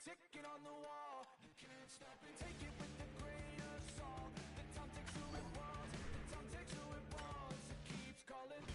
ticket on the wall. You can't stop it. Take it with a grain of salt. The time takes who it wants. The time takes who it wants. It keeps calling.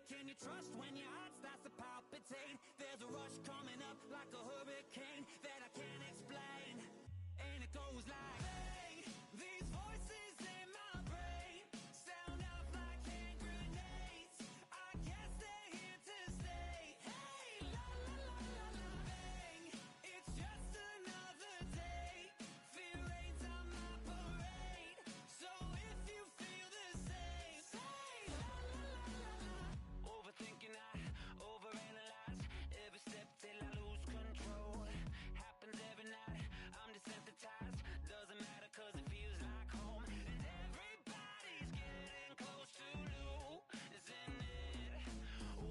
Can you trust when your heart starts to palpitate? There's a rush coming up like a hurricane that I can't explain. And it goes like, hey, these voices in my brain sound off like hand grenades. I guess they're here to stay. Hey, la la la la la, bang. It's just another day. Fear rains on my parade. So if you feel the same, say la la la la la. Overthinking, I overanalyze every step till I lose control. Happens every night, I'm desensitized. Doesn't matter cause it feels like home. And everybody's getting close to losing it.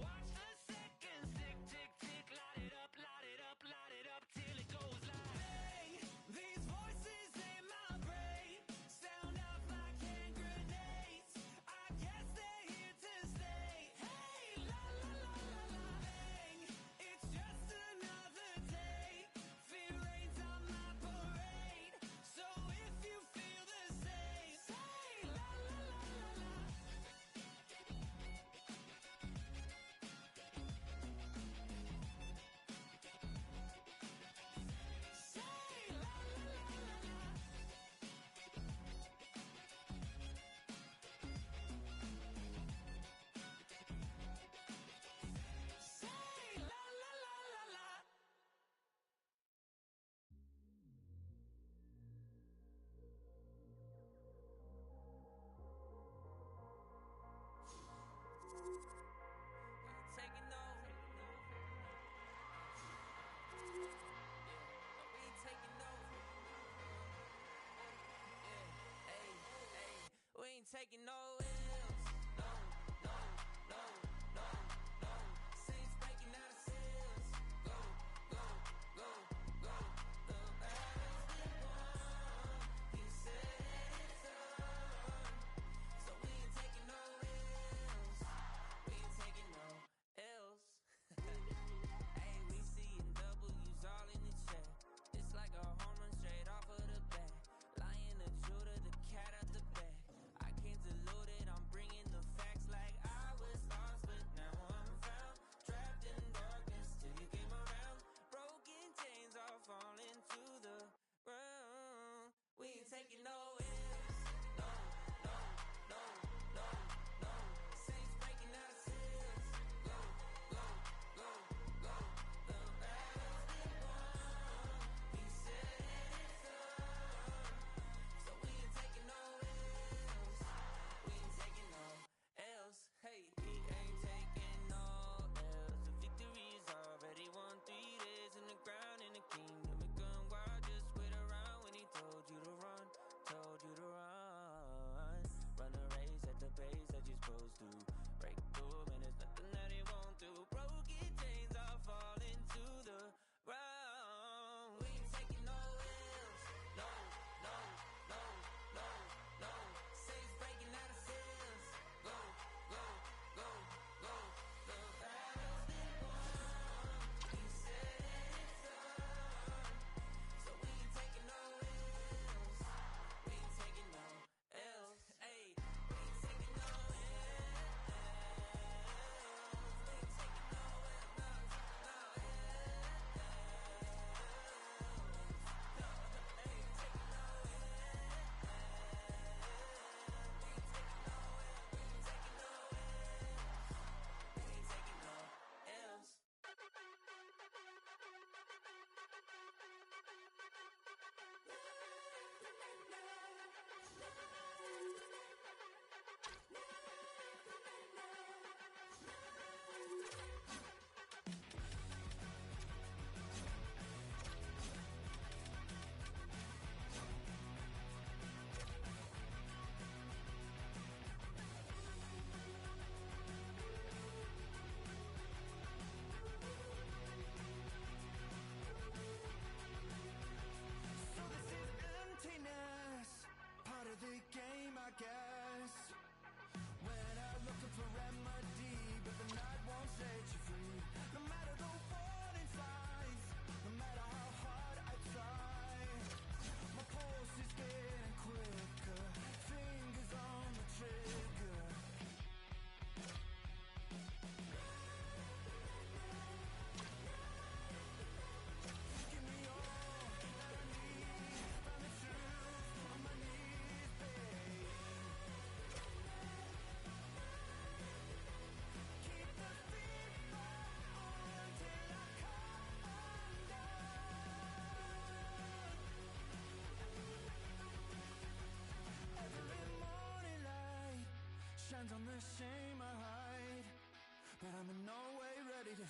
Watch the seconds tick, tick, tick. Light it up, light it up, light it up till it goes like, bang. These voices in my brain sound off like hand grenades. I guess they're here to stay. Hey, la la la la la, bang. It's just another day. Fear rains on my parade. So if you feel the same, say la la la la la. Say la la la la la. Say la la la la la. Taking over. We ain't taking over. Yeah, hey, hey. We ain't taking no L's. No, no, no, no, no. Saints breaking out of cells. Go, go, go, go. The battle's been won. He said it's on. So we ain't taking no L's. We ain't taking no L's. Hey, we seeing W's all in the chat. It's like a home run straight off of the bat. Lion, the shooter, the cat out the bag. I can't dilute it, I'm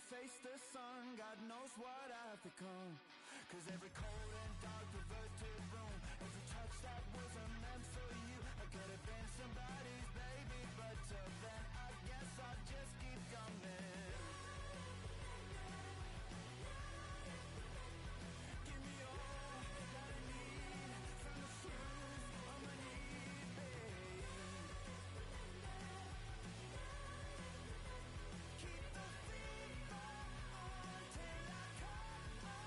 face the sun, God knows what I've become. Cause every cold and dark perverted room, every touch that wasn't meant for you, I could have been somebody's baby, but till then I guess I'll just keep coming. Give me all that I need from the shoes on my knees, babe. Keep the fever on till I come undone.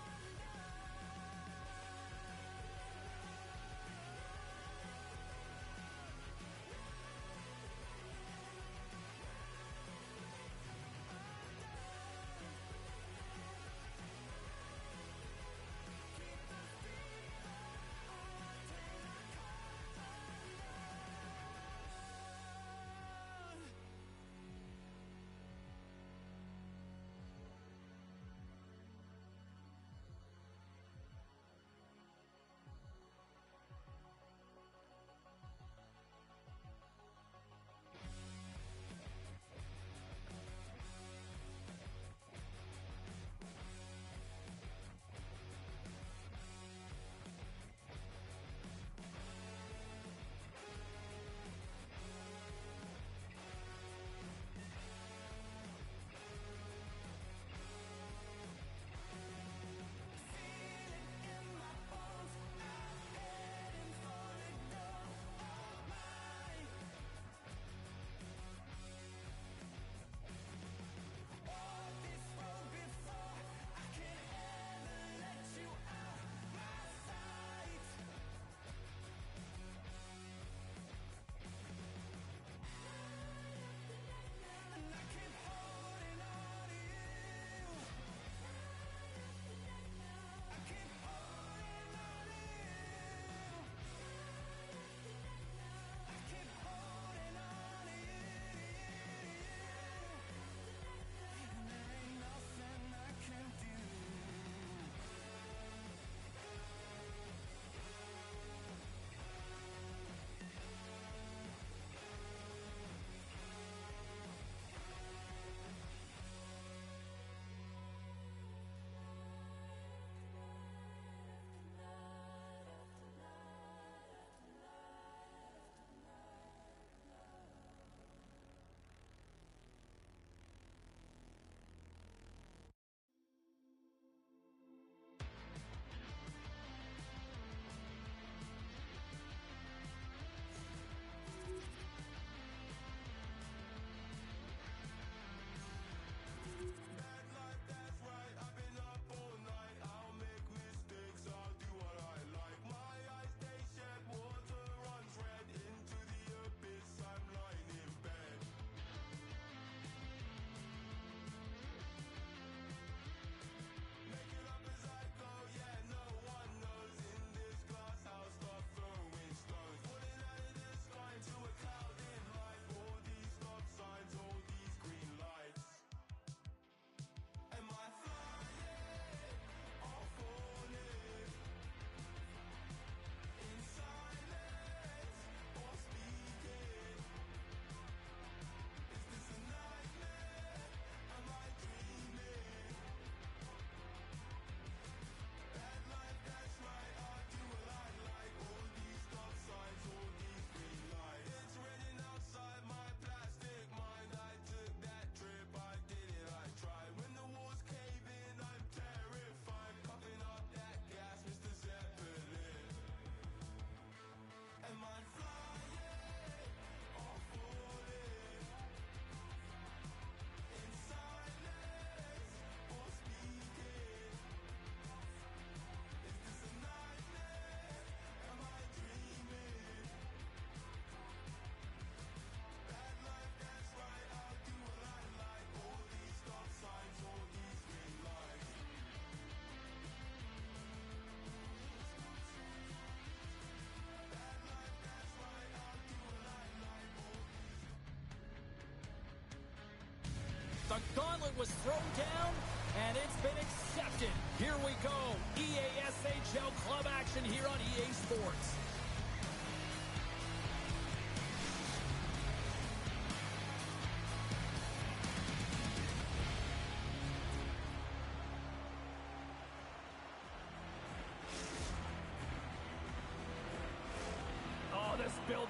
The gauntlet was thrown down, and it's been accepted. Here we go. EASHL club action here on EA Sports.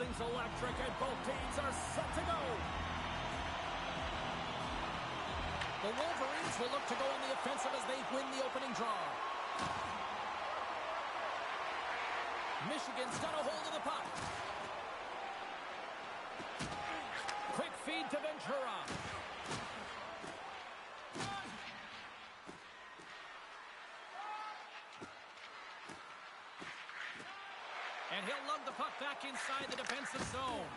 building's electric, and both teams are set to go. The Wolverines will look to go on the offensive as they win the opening draw. Michigan's got a hold of the puck. Quick feed to Ventura. And he'll lug the puck back inside the defensive zone.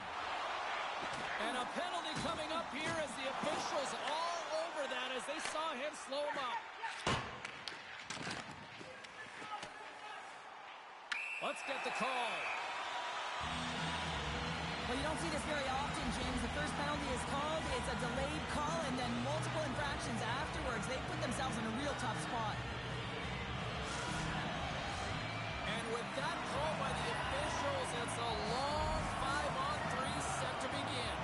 And a penalty coming up here as the officials all over that as they saw him slow him up. Let's get the call. Well, you don't see this very often, James. The first penalty is called. It's a delayed call, and then multiple infractions afterwards. They put themselves in a real tough spot. And with that call by the officials, it's a long 5-on-3 set to begin.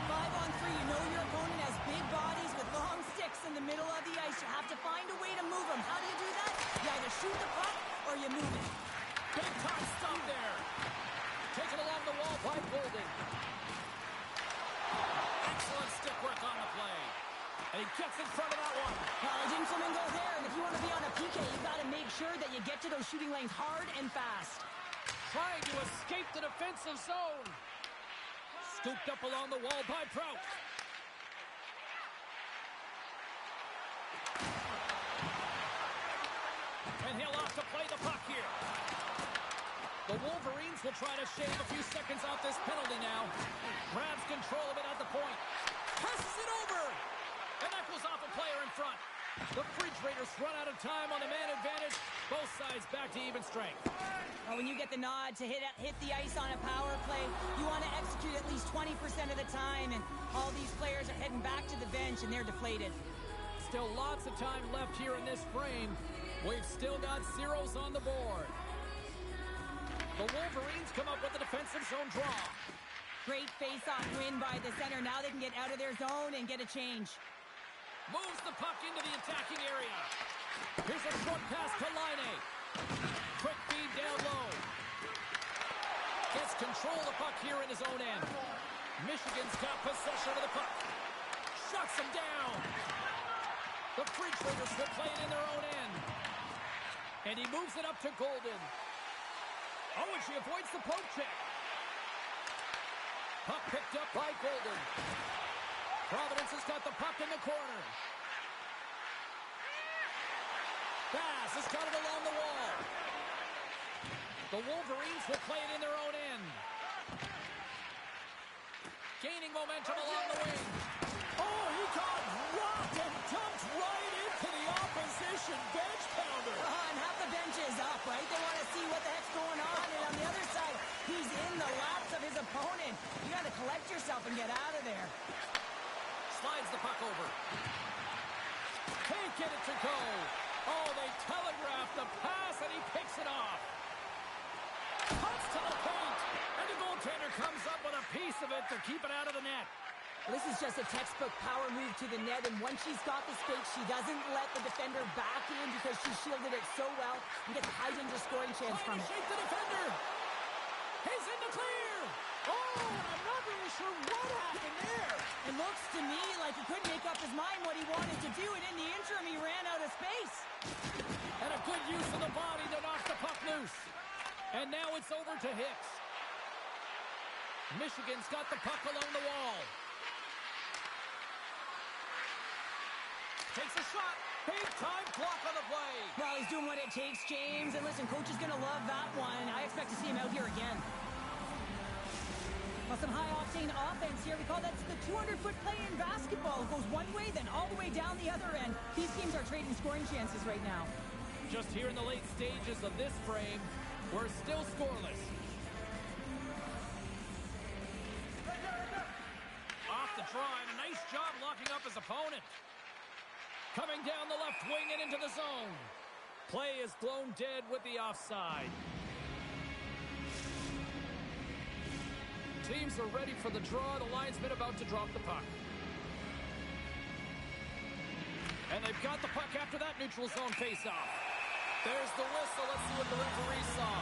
5-on-3, you know your opponent has big bodies with long sticks in the middle of the ice. You have to find a way to move them. How do you do that? You either shoot the puck or you move it. Big time stop there. Taken along the wall by Golden. Excellent stick work on the play. And he gets in front of that one. Well, it didn't go there, and if you want to be on a PK, you've got to make sure that you get to those shooting lanes hard and fast. Trying to escape the defensive zone. Scooped up along the wall by Prout. And he'll off to play the puck here. The Wolverines will try to shave a few seconds off this penalty now. Grabs control of it at the point. Passes it over. And that goes off a player in front. The Refrigerators run out of time on the man advantage. Both sides back to even strength. Well, when you get the nod to hit the ice on a power play, you want to execute at least 20% of the time, and all these players are heading back to the bench, and they're deflated. Still lots of time left here in this frame. We've still got zeros on the board. The Wolverines come up with the defensive zone draw. Great face-off win by the center. Now they can get out of their zone and get a change. Moves the puck into the attacking area. Here's a short pass to Laine. Quick feed down low. Gets control of the puck here in his own end. Michigan's got possession of the puck. Shuts him down. The Refrigerators will play it in their own end. And he moves it up to Golden. Oh, and she avoids the poke check. Puck picked up by Golden. Providence has got the puck in the corner. Bass has got it along the wall. The Wolverines will play it in their own end. Gaining momentum along the wing. Oh, he got rocked and dumped right into the opposition bench pounder. And half the bench is up, right? They want to see what the heck's going on. And on the other side, he's in the laps of his opponent. You got to collect yourself and get out of there. Slides the puck over. Can't get it to go. Oh, they telegraphed the pass, and he picks it off. Cuts to the paint, and the goaltender comes up with a piece of it to keep it out of the net. This is just a textbook power move to the net, and once she's got the space, she doesn't let the defender back in because she shielded it so well and gets a high-danger scoring chance from it. Shake the defender. He's in the clear. Oh, and I'm not really sure what happened there. It looks to me like he couldn't make up his mind what he wanted to do, and in the interim, he ran out of space. And a good use of the body to knock the puck loose. And now it's over to Hicks. Michigan's got the puck along the wall. Takes a shot. Big time block on the play. Well, he's doing what it takes, James. And listen, coach is going to love that one. I expect to see him out here again. Well, some high-octane offense here. We call that the 200-foot play in basketball. It goes one way, then all the way down the other end. These teams are trading scoring chances right now. Just here in the late stages of this frame, we're still scoreless. Off the draw, and a nice job locking up his opponent. Coming down the left wing and into the zone. Play is blown dead with the offside. Teams are ready for the draw. The linesman about to drop the puck. And they've got the puck after that neutral zone faceoff. There's the whistle. Let's see what the referee saw.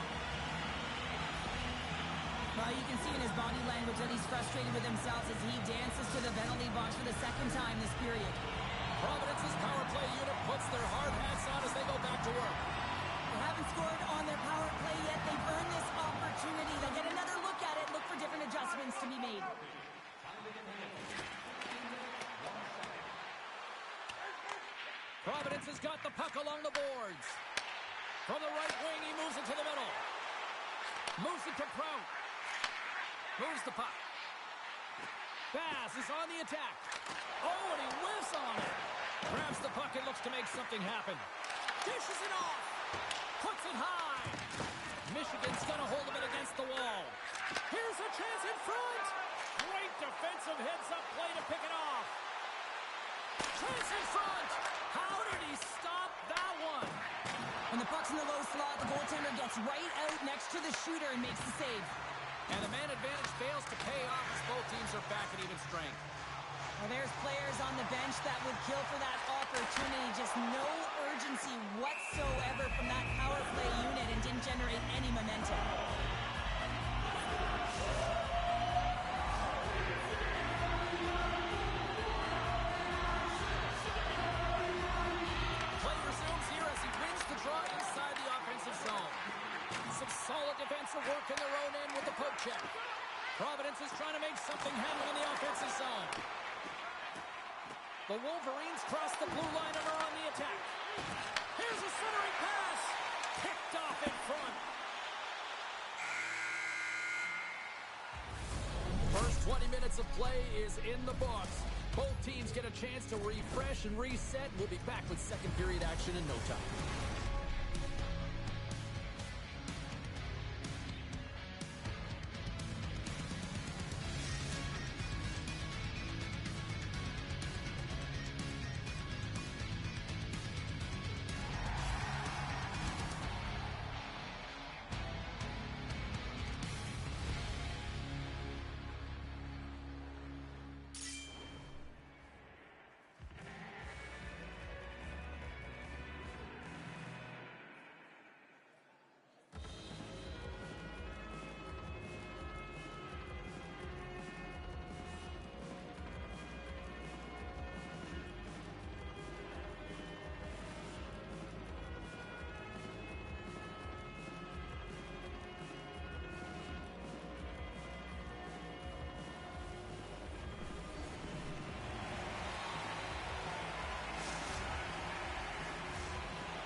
Well, You can see in his body language that he's frustrated with himself as he dances to the penalty box for the second time this period. Providence's power play unit puts their hard hats on as they go back to work. They haven't scored on their power play yet. They've earned this opportunity. They'll get another look at it, look for different adjustments to be made. Providence has got the puck along the boards. From the right wing, he moves it to the middle. Moves it to Prout. Moves the puck. Bass is on the attack. Oh, and he whiffs on it. Grabs the puck and looks to make something happen. Dishes it off. Puts it high. Michigan's got a hold of it against the wall. Here's a chance in front. Great defensive heads-up play to pick it off. Chance in front. How did he stop that one? When the puck's in the low slot, the goaltender gets right out next to the shooter and makes the save. And the man advantage fails to pay off as both teams are back at even strength. Well, there's players on the bench that would kill for that opportunity. Just no urgency whatsoever from that power play unit and didn't generate any momentum. Play resumes here as he wins the draw inside the offensive zone. Some solid defensive work in their own end with the poke check. Providence is trying to make something happen in the offensive zone. The Wolverines cross the blue line and are on the attack. Here's a centering pass. Picked off in front. First 20 minutes of play is in the books. Both teams get a chance to refresh and reset. We'll be back with second period action in no time.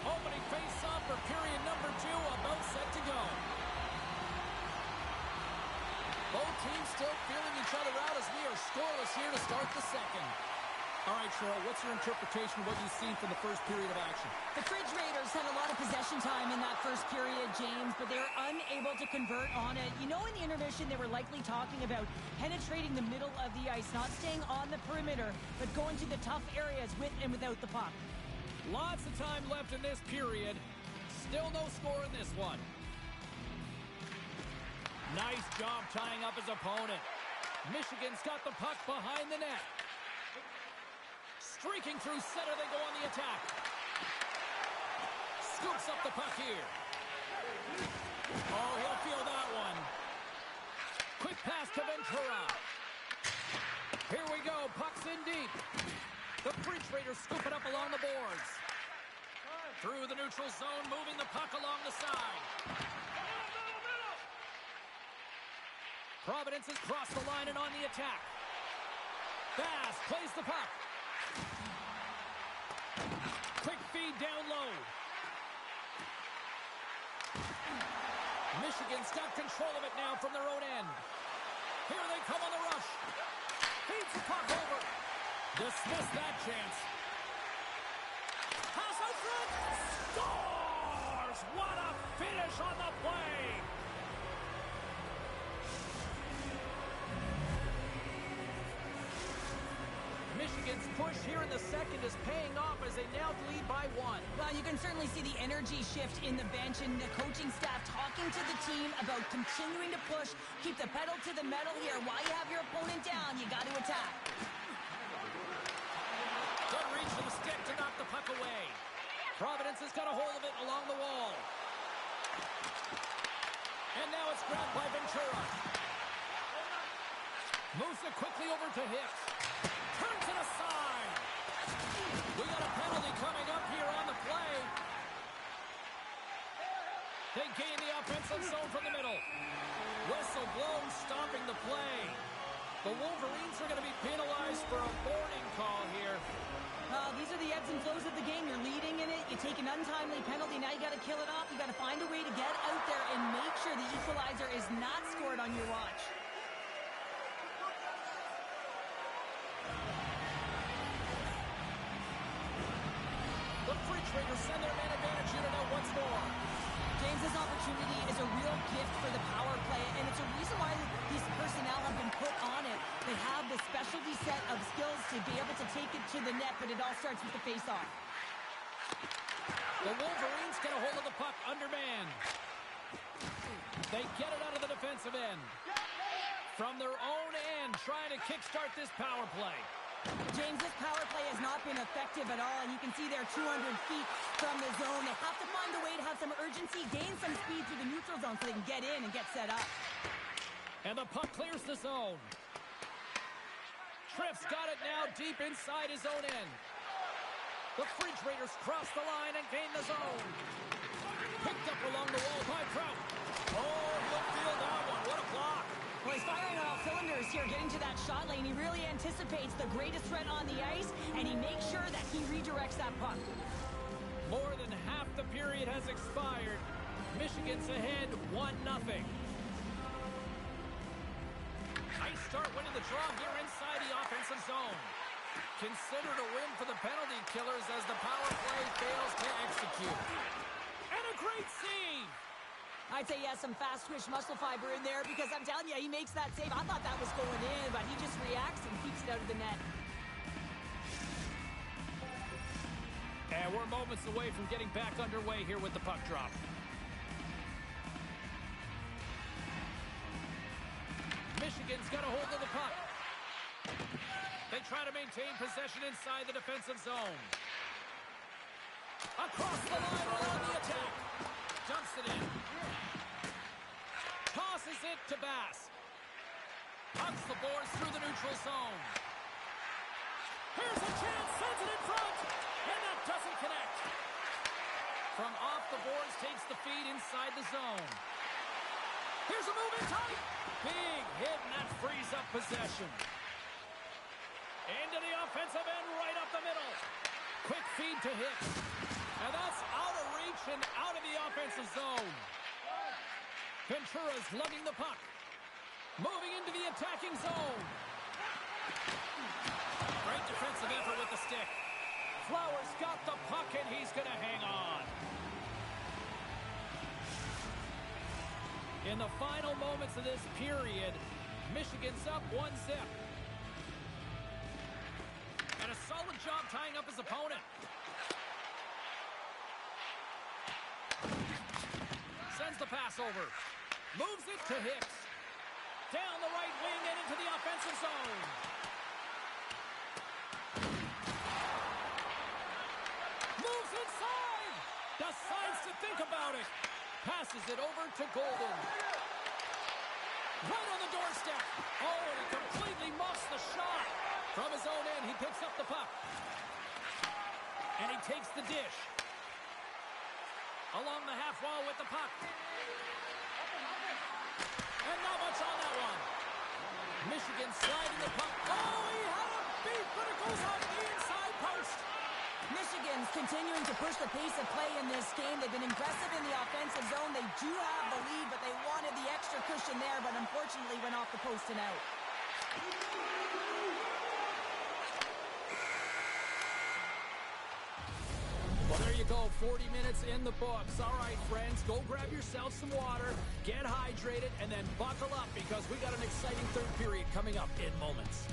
Opening face-off for period number 2, about set to go. Both teams still feeling each other out as we are scoreless here to start the second. All right, Cheryl, what's your interpretation of what you've seen from the first period of action? The Fridge Raiders had a lot of possession time in that first period, James, but they were unable to convert on it. You know, in the intermission, they were likely talking about penetrating the middle of the ice, not staying on the perimeter, but going to the tough areas with and without the puck. Lots of time left in this period. Still no score in this one. Nice job tying up his opponent. Michigan's got the puck behind the net. Streaking through center, they go on the attack. Scoops up the puck here. Oh, he'll feel that one. Quick pass to Ventura. Here we go, puck's in deep. The Fridge Raiders scoop it up along the boards. Through the neutral zone, moving the puck along the side. Providence has crossed the line and on the attack. Bass plays the puck. Quick feed down low. Michigan's got control of it now from their own end. Here they come on the rush. Feeds the puck over. Dismiss that chance. Pass out front. Scores! What a finish on the play! Michigan's push here in the second is paying off as they now lead by 1. Well, you can certainly see the energy shift in the bench and the coaching staff talking to the team about continuing to push, keep the pedal to the metal here. While you have your opponent down, you got to attack. Good reach for the stick to knock the puck away. Providence has got a hold of it along the wall. And now it's grabbed by Ventura. Moves it quickly over to Hicks. Turns it aside. We got a penalty coming up here on the play. They gain the offensive zone from the middle. Whistle blown, stopping the play. The Wolverines are going to be penalized for a boarding call here. These are the ebbs and flows of the game. You're leading in it. You take an untimely penalty. Now you got to kill it off. You got to find a way to get out there and make sure the equalizer is not scored on your watch. The Refrigerators send their man advantage unit out once more. James, this opportunity is a real gift for the power play, and it's a reason why these personnel have been put on it. They have the specialty set of skills to be able to take it to the net, but it all starts with the face-off. The Wolverines get a hold of the puck undermanned. They get it out of the defensive end. From their own end, trying to kickstart this power play. James, this power play has not been effective at all, and you can see they're 200 feet from the zone. They have to find a way to have some urgency, gain some speed through the neutral zone so they can get in and get set up. And the puck clears the zone. Tripp's got it now deep inside his own end. The Refrigerators cross the line and gain the zone. Picked up along the wall by Trout. Oh, look field that one. What a block. Well, he's firing on all cylinders here, getting to that shot lane. He really anticipates the greatest threat on the ice, and he makes sure that he redirects that puck. More than half the period has expired. Michigan's ahead 1-0. Nice start winning the draw here inside the offensive zone. Considered a win for the penalty killers as the power play fails to execute. And a great save! I'd say he has some fast-twitch muscle fiber in there because I'm telling you, he makes that save. I thought that was going in, but he just reacts and keeps it out of the net. And we're moments away from getting back underway here with the puck drop. Michigan's got a hold of the puck. They try to maintain possession inside the defensive zone. Across the line on the attack. Dumps it in. Tosses it to Bass. Hugs the boards through the neutral zone. Here's a chance. Sends it in front. And that doesn't connect. From off the boards, takes the feed inside the zone. Here's a move in tight. Big hit, and that frees up possession. Into the offensive end, right up the middle. Quick feed to Hicks. And that's out of reach and out of the offensive zone. Ventura's lugging the puck. Moving into the attacking zone. Great defensive effort with the stick. Flowers got the puck, and he's going to hang on. In the final moments of this period, Michigan's up 1-0. And a solid job tying up his opponent. Sends the pass over. Moves it to Hicks. Down the right wing and into the offensive zone. Moves inside. Decides to think about it. Passes it over to Golden. Right on the doorstep. Oh, and he completely muffs the shot. From his own end, he picks up the puck. And he takes the dish. Along the half wall with the puck. And not much on that one. Michigan sliding the puck. Oh, he had a beat, but it goes on the inside post. Michigan's continuing to push the pace of play in this game. They've been aggressive in the offensive zone. They do have the lead, but they wanted the extra cushion there, but unfortunately went off the post and out. Well, there you go. 40 minutes in the books. All right, friends, go grab yourself some water, get hydrated, and then buckle up because we got an exciting third period coming up in moments.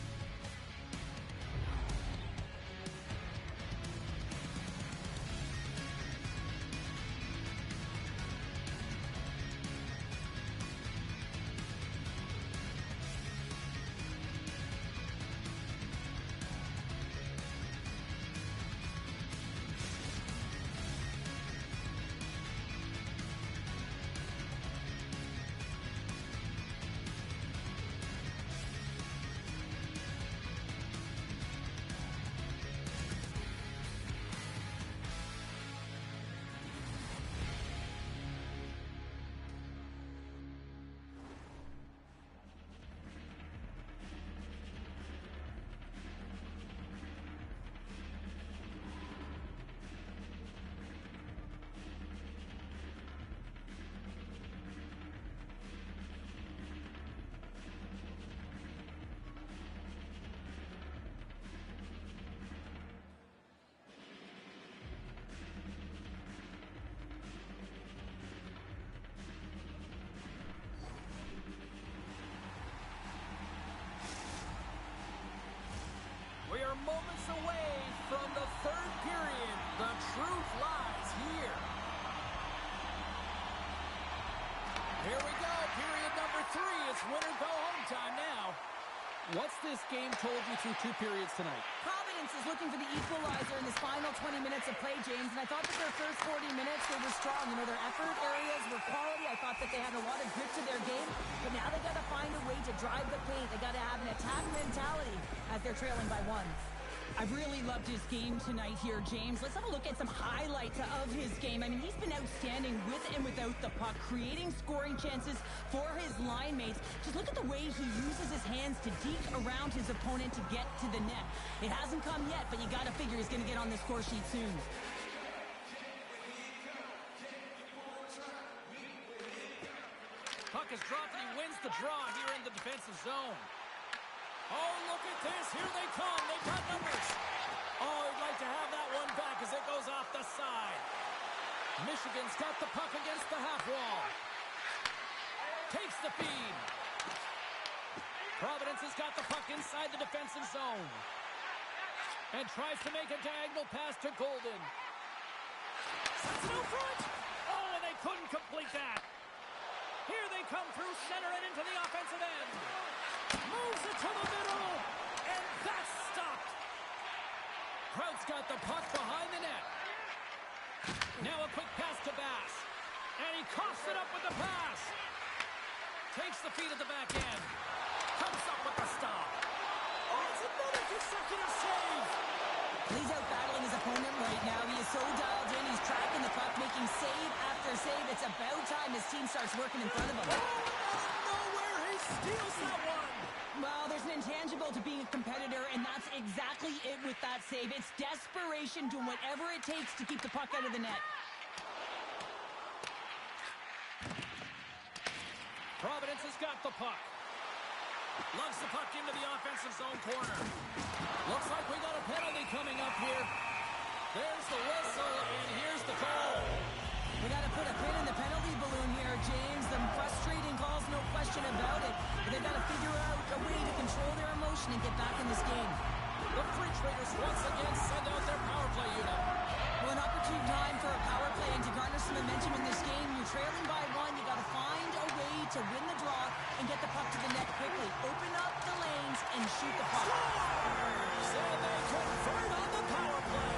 moments away from the third period. The truth lies here. Here we go, period number 3. It's win-or-go-home time now. What's this game told you through 2 periods tonight? Providence is looking for the equalizer in this final 20 minutes of play, James, and I thought that their first 40 minutes, they were strong. You know, their effort areas were quality. I thought that they had a lot of grit to their game, but now they got to find a way to drive the paint. They got to have an attack mentality as they're trailing by 1. I've really loved his game tonight here, James. Let's have a look at some highlights of his game. I mean, he's been outstanding with and without the puck, creating scoring chances for his line mates. Just look at the way he uses his hands to deke around his opponent to get to the net. It hasn't come yet, but you got to figure he's going to get on the score sheet soon. Puck is dropped and he wins the draw here in the defensive zone. Oh, look at this. Here they come. They've got numbers. Oh, he'd like to have that one back as it goes off the side. Michigan's got the puck against the half wall. Takes the feed. Providence has got the puck inside the defensive zone. And tries to make a diagonal pass to Golden. Sets it out front. Oh, and they couldn't complete that. Here they come through center and into the offensive end. Moves it to the middle, and that's stopped. Prout's got the puck behind the net. Now a quick pass to Bass, and he coughs it up with the pass. Takes the feed at the back end. Comes up with the stop. Oh, it's another consecutive save. He's out battling his opponent right now. He is so dialed in. He's tracking the puck, making save after save. It's about time his team starts working in front of him. Oh, out of nowhere, he steals that one. Well, there's an intangible to being a competitor, and that's exactly it with that save. It's desperation, doing whatever it takes to keep the puck out of the net. Providence has got the puck. Loves the puck into the offensive zone corner. Looks like we got a penalty coming up here. There's the whistle, and here's the call. We got to put a pin in the penalty balloon here, James. Some frustrating calls, no question about it. But they've got to figure out a way to control their emotion and get back in this game. The Free Traders once again send out their power play unit. Well, an opportune time for a power play, and to garner some momentum in this game, you're trailing by 1. You got to find a way to win the draw and get the puck to the net quickly. Open up the lanes and shoot the puck. So they convert on the power play.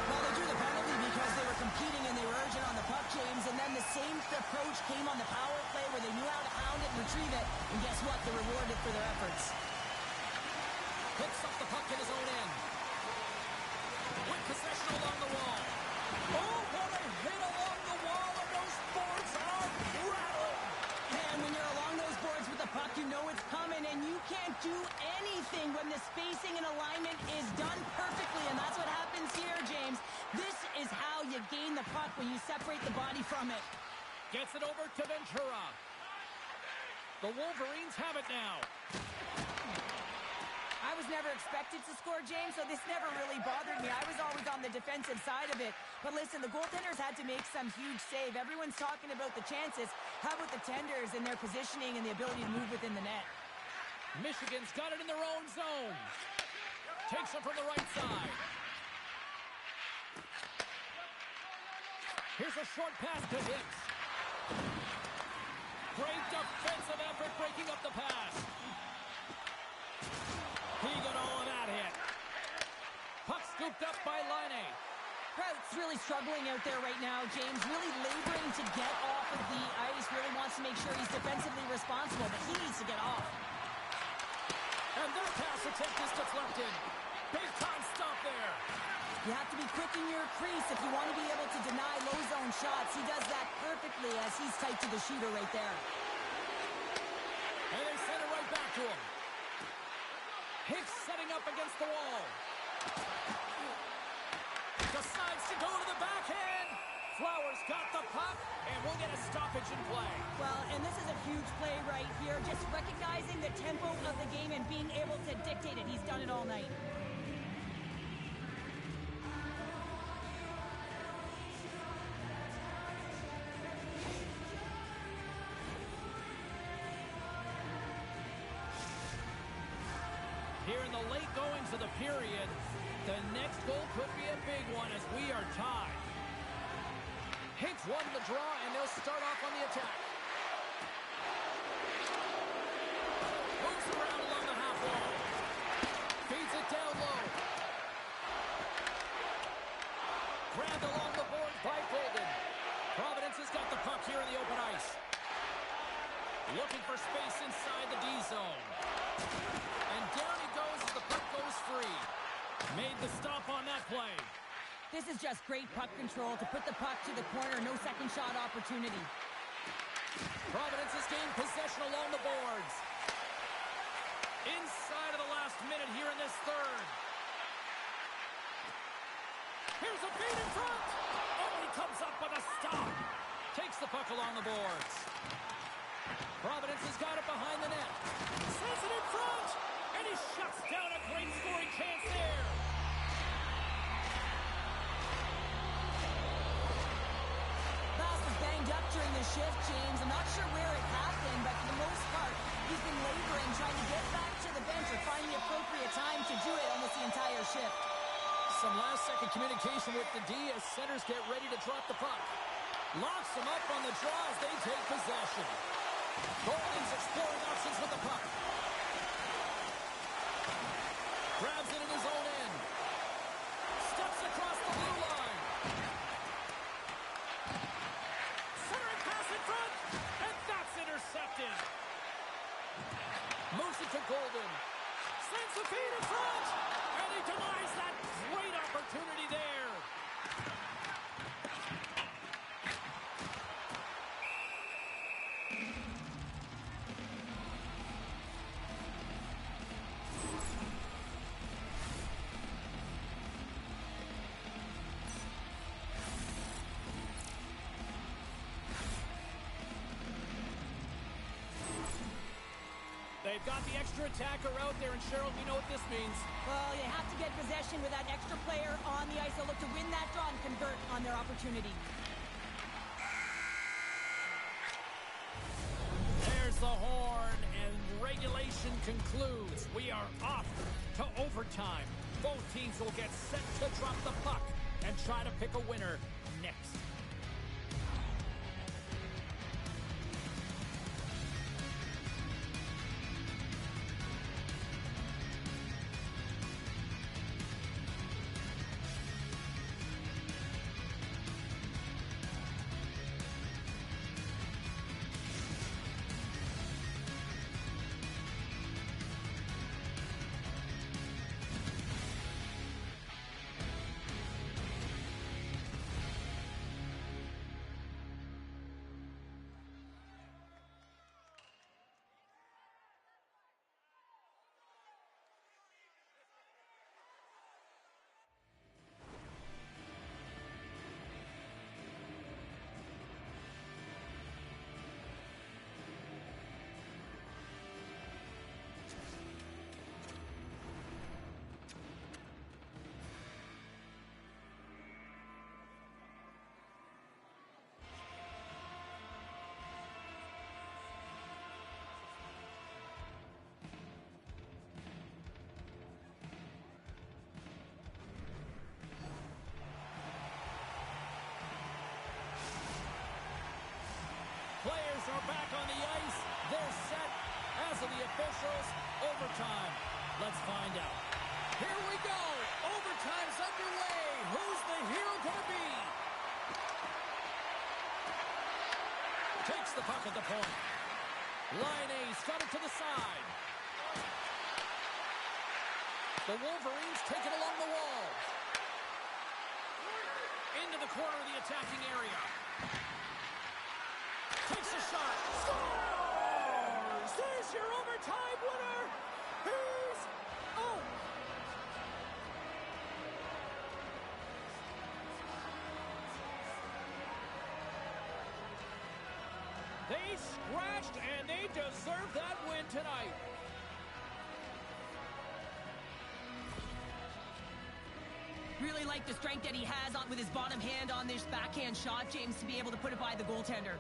Well, they drew the penalty because they were competing and they were urgent on the puck, James, and then the same approach came on the power play where they knew how to pound it and retrieve it, and guess what? They're rewarded for their efforts. Picks up the puck in his own end. With possession along the wall. Oh, what a hit along the wall, and those boards are rattling. And when you're along those boards with the puck, you know it's coming, and you can't do anything when the spacing and alignment is done perfectly, and that's what happens here, James. This is how you gain the puck, when you separate the body from it. Gets it over to Ventura. The Wolverines have it now. I was never expected to score, James, so this never really bothered me. I was always on the defensive side of it. But listen, the goaltenders had to make some huge save. Everyone's talking about the chances. How about the tenders and their positioning and the ability to move within the net? Michigan's got it in their own zone. Takes it from the right side. Here's a short pass to Hicks. Great defensive effort breaking up the pass. He got all of that hit. Puck scooped up by Laine. Prout's really struggling out there right now, James. Really laboring to get off of the ice. Really wants to make sure he's defensively responsible, but he needs to get off. And their pass attempt is deflected. Big time stop there. You have to be quick in your crease if you want to be able to deny low zone shots. He does that perfectly as he's tight to the shooter right there. And they send it right back to him. Hicks setting up against the wall. Decides to go to the backhand. Flowers got the puck, and we'll get a stoppage in play. Well, and this is a huge play right here. Just recognizing the tempo of the game and being able to dictate it. He's done it all night. Here in the late goings of the period, the next goal could be a big one as we are tied. Hits one to the draw, and they'll start off on the attack. Moves around along the half wall. Feeds it down low. Grabbed along the boards by Golden. Providence has got the puck here in the open ice. Looking for space inside the D zone. And down he goes as the puck goes free. Made the stop on that play. This is just great puck control to put the puck to the corner. No second shot opportunity. Providence has gained possession along the boards. Inside of the last minute here in this third. Here's a feed in front. Oh, he comes up with a stop. Takes the puck along the boards. Providence has got it behind the net. Sends it in front. And he shuts down a great scoring chance there. Bass was banged up during the shift, James. I'm not sure where it happened, but for the most part, he's been laboring, trying to get back to the bench or find the appropriate time to do it almost the entire shift. Some last-second communication with the D as centers get ready to drop the puck. Locks them up on the draw as they take possession. Golden's exploring options with the puck. Grabs it in his own end. Steps across the blue line. Centering pass in front. And that's intercepted. Moves it to Golden. Sends the feed in front. And he denies that great opportunity there. They've got the extra attacker out there, and Cheryl, we know what this means. Well, you have to get possession with that extra player on the ice. They'll look to win that draw and convert on their opportunity. There's the horn, and regulation concludes. We are off to overtime. Both teams will get set to drop the puck and try to pick a winner next. Players are back on the ice. They're set. As of the officials, overtime. Let's find out. Here we go. Overtime's underway. Who's the hero going to be? Takes the puck at the point. Line A's got it to the side. The Wolverines take it along the wall. Into the corner of the attacking area. Takes a shot. Scores! There's your overtime winner. He's out. They scratched and they deserve that win tonight. Really like the strength that he has on with his bottom hand on this backhand shot, James, to be able to put it by the goaltender.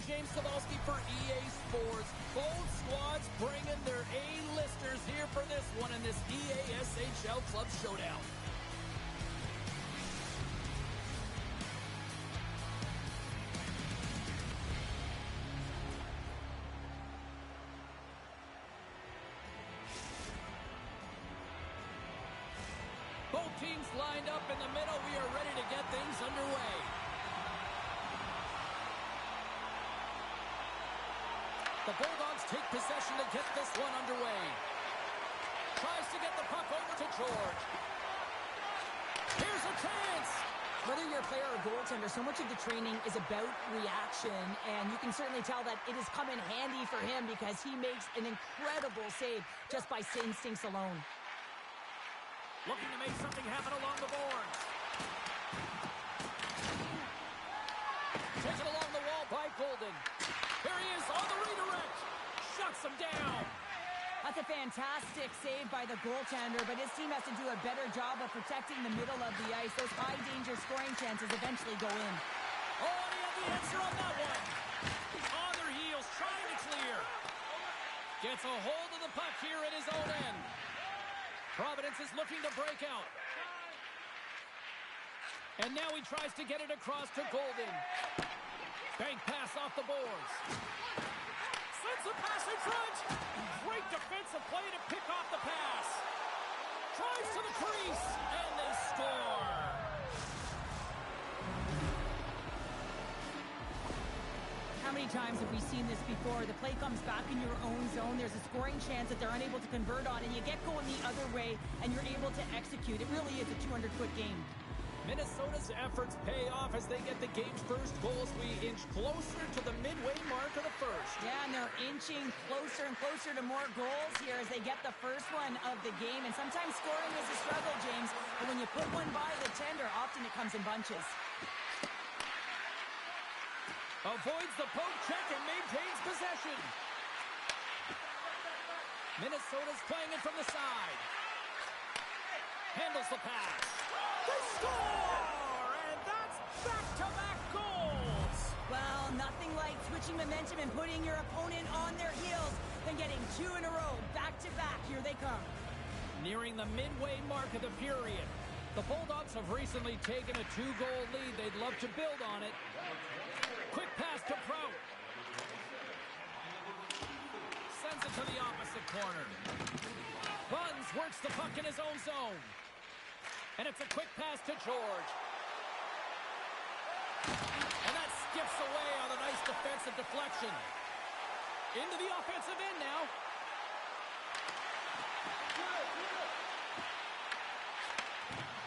James Cebulski for EA Sports. Both squads bringing their A-listers here for this one in this EA SHL Club Showdown. Both teams lined up in the middle. We are ready to get things underway. The Bulldogs take possession to get this one underway. Tries to get the puck over to George. Here's a chance. Whether you're a player or goaltender, so much of the training is about reaction, and you can certainly tell that it has come in handy for him because he makes an incredible save just by instincts alone. Looking to make something happen along the boards. Taken along the wall by Golden. Here he is on the redirect. Shuts him down. That's a fantastic save by the goaltender, but his team has to do a better job of protecting the middle of the ice. Those high-danger scoring chances eventually go in. Oh, and he had the answer on that one. On their heels, trying to clear. Gets a hold of the puck here in his own end. Providence is looking to break out. And now he tries to get it across to Golden. Bank pass off the boards. Sends a pass in front. Great defensive play to pick off the pass. Drives to the crease, and they score. How many times have we seen this before? The play comes back in your own zone. There's a scoring chance that they're unable to convert on, and you get going the other way, and you're able to execute. It really is a 200-foot game. Minnesota's efforts pay off as they get the game's first goals. We inch closer to the midway mark of the first. Yeah, and they're inching closer and closer to more goals here as they get the first one of the game. And sometimes scoring is a struggle, James, but when you put one by the tender, often it comes in bunches. Avoids the poke check and maintains possession. Minnesota's playing it from the side. Handles the pass. They score! And that's back-to-back goals! Well, nothing like switching momentum and putting your opponent on their heels than getting two in a row, back-to-back. Here they come. Nearing the midway mark of the period. The Bulldogs have recently taken a 2-goal lead. They'd love to build on it. Quick pass to Prout. Sends it to the opposite corner. Buns works the puck in his own zone. And it's a quick pass to George. And that skips away on a nice defensive deflection. Into the offensive end now.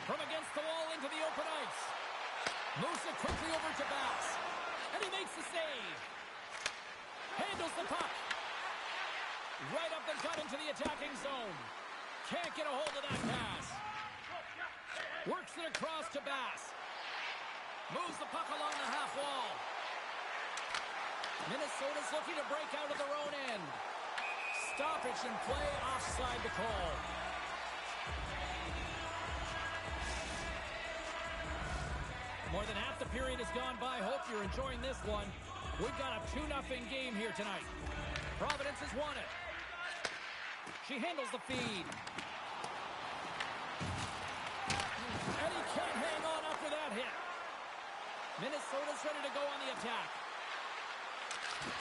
From against the wall into the open ice. Moves it quickly over to Bass. And he makes the save. Handles the puck. Right up the gut into the attacking zone. Can't get a hold of that pass. Works it across to Bass. Moves the puck along the half wall. Minnesota's looking to break out of their own end. Stoppage and play offside the call. More than half the period has gone by. Hope you're enjoying this one. We've got a 2-0 game here tonight. Providence has won it. She handles the feed. And he can't hang on after that hit. Minnesota's ready to go on the attack.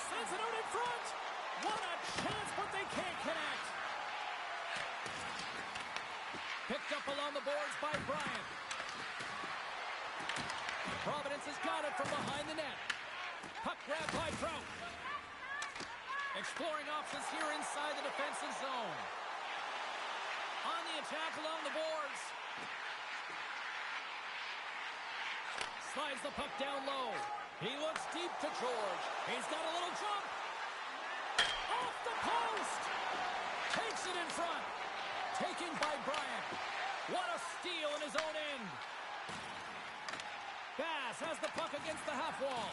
Sends it out in front. What a chance, but they can't connect. Picked up along the boards by Bryant. Providence has got it from behind the net. Puck grab by Trout. Exploring options here inside the defensive zone. On the attack along the boards. Slides the puck down low. He looks deep to George. He's got a little jump. Off the post. Takes it in front. Taken by Bryant. What a steal in his own end. Bass has the puck against the half wall.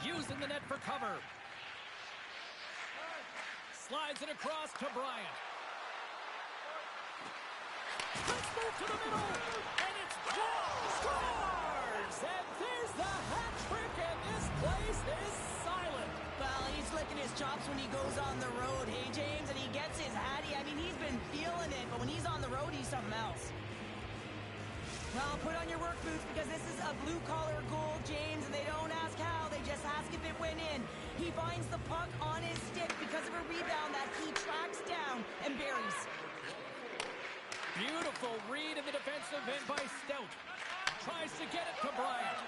Using the net for cover. Slides it across to Bryant. Let's move to the middle. And it's George scores! And there's the hat trick, and this place is silent. Well, he's licking his chops when he goes on the road, hey, James? And he gets his hattie. I mean, he's been feeling it, but when he's on the road, he's something else. Well, put on your work boots because this is a blue-collar goal, James, and they don't ask how. They just ask if it went in. He finds the puck on his stick because of a rebound that he tracks down and buries. Beautiful read in the defensive end by Stout. Tries to get it to Bryant.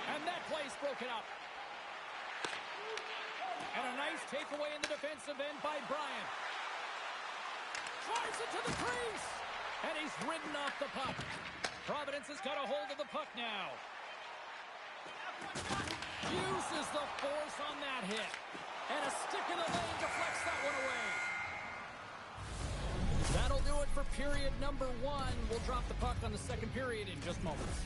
And that play's broken up. And a nice takeaway in the defensive end by Bryant. Drives it to the crease. And he's ridden off the puck. Providence has got a hold of the puck now. Uses the force on that hit. And a stick in the lane deflects that one away. That'll do it for period number 1. We'll drop the puck on the second period in just moments.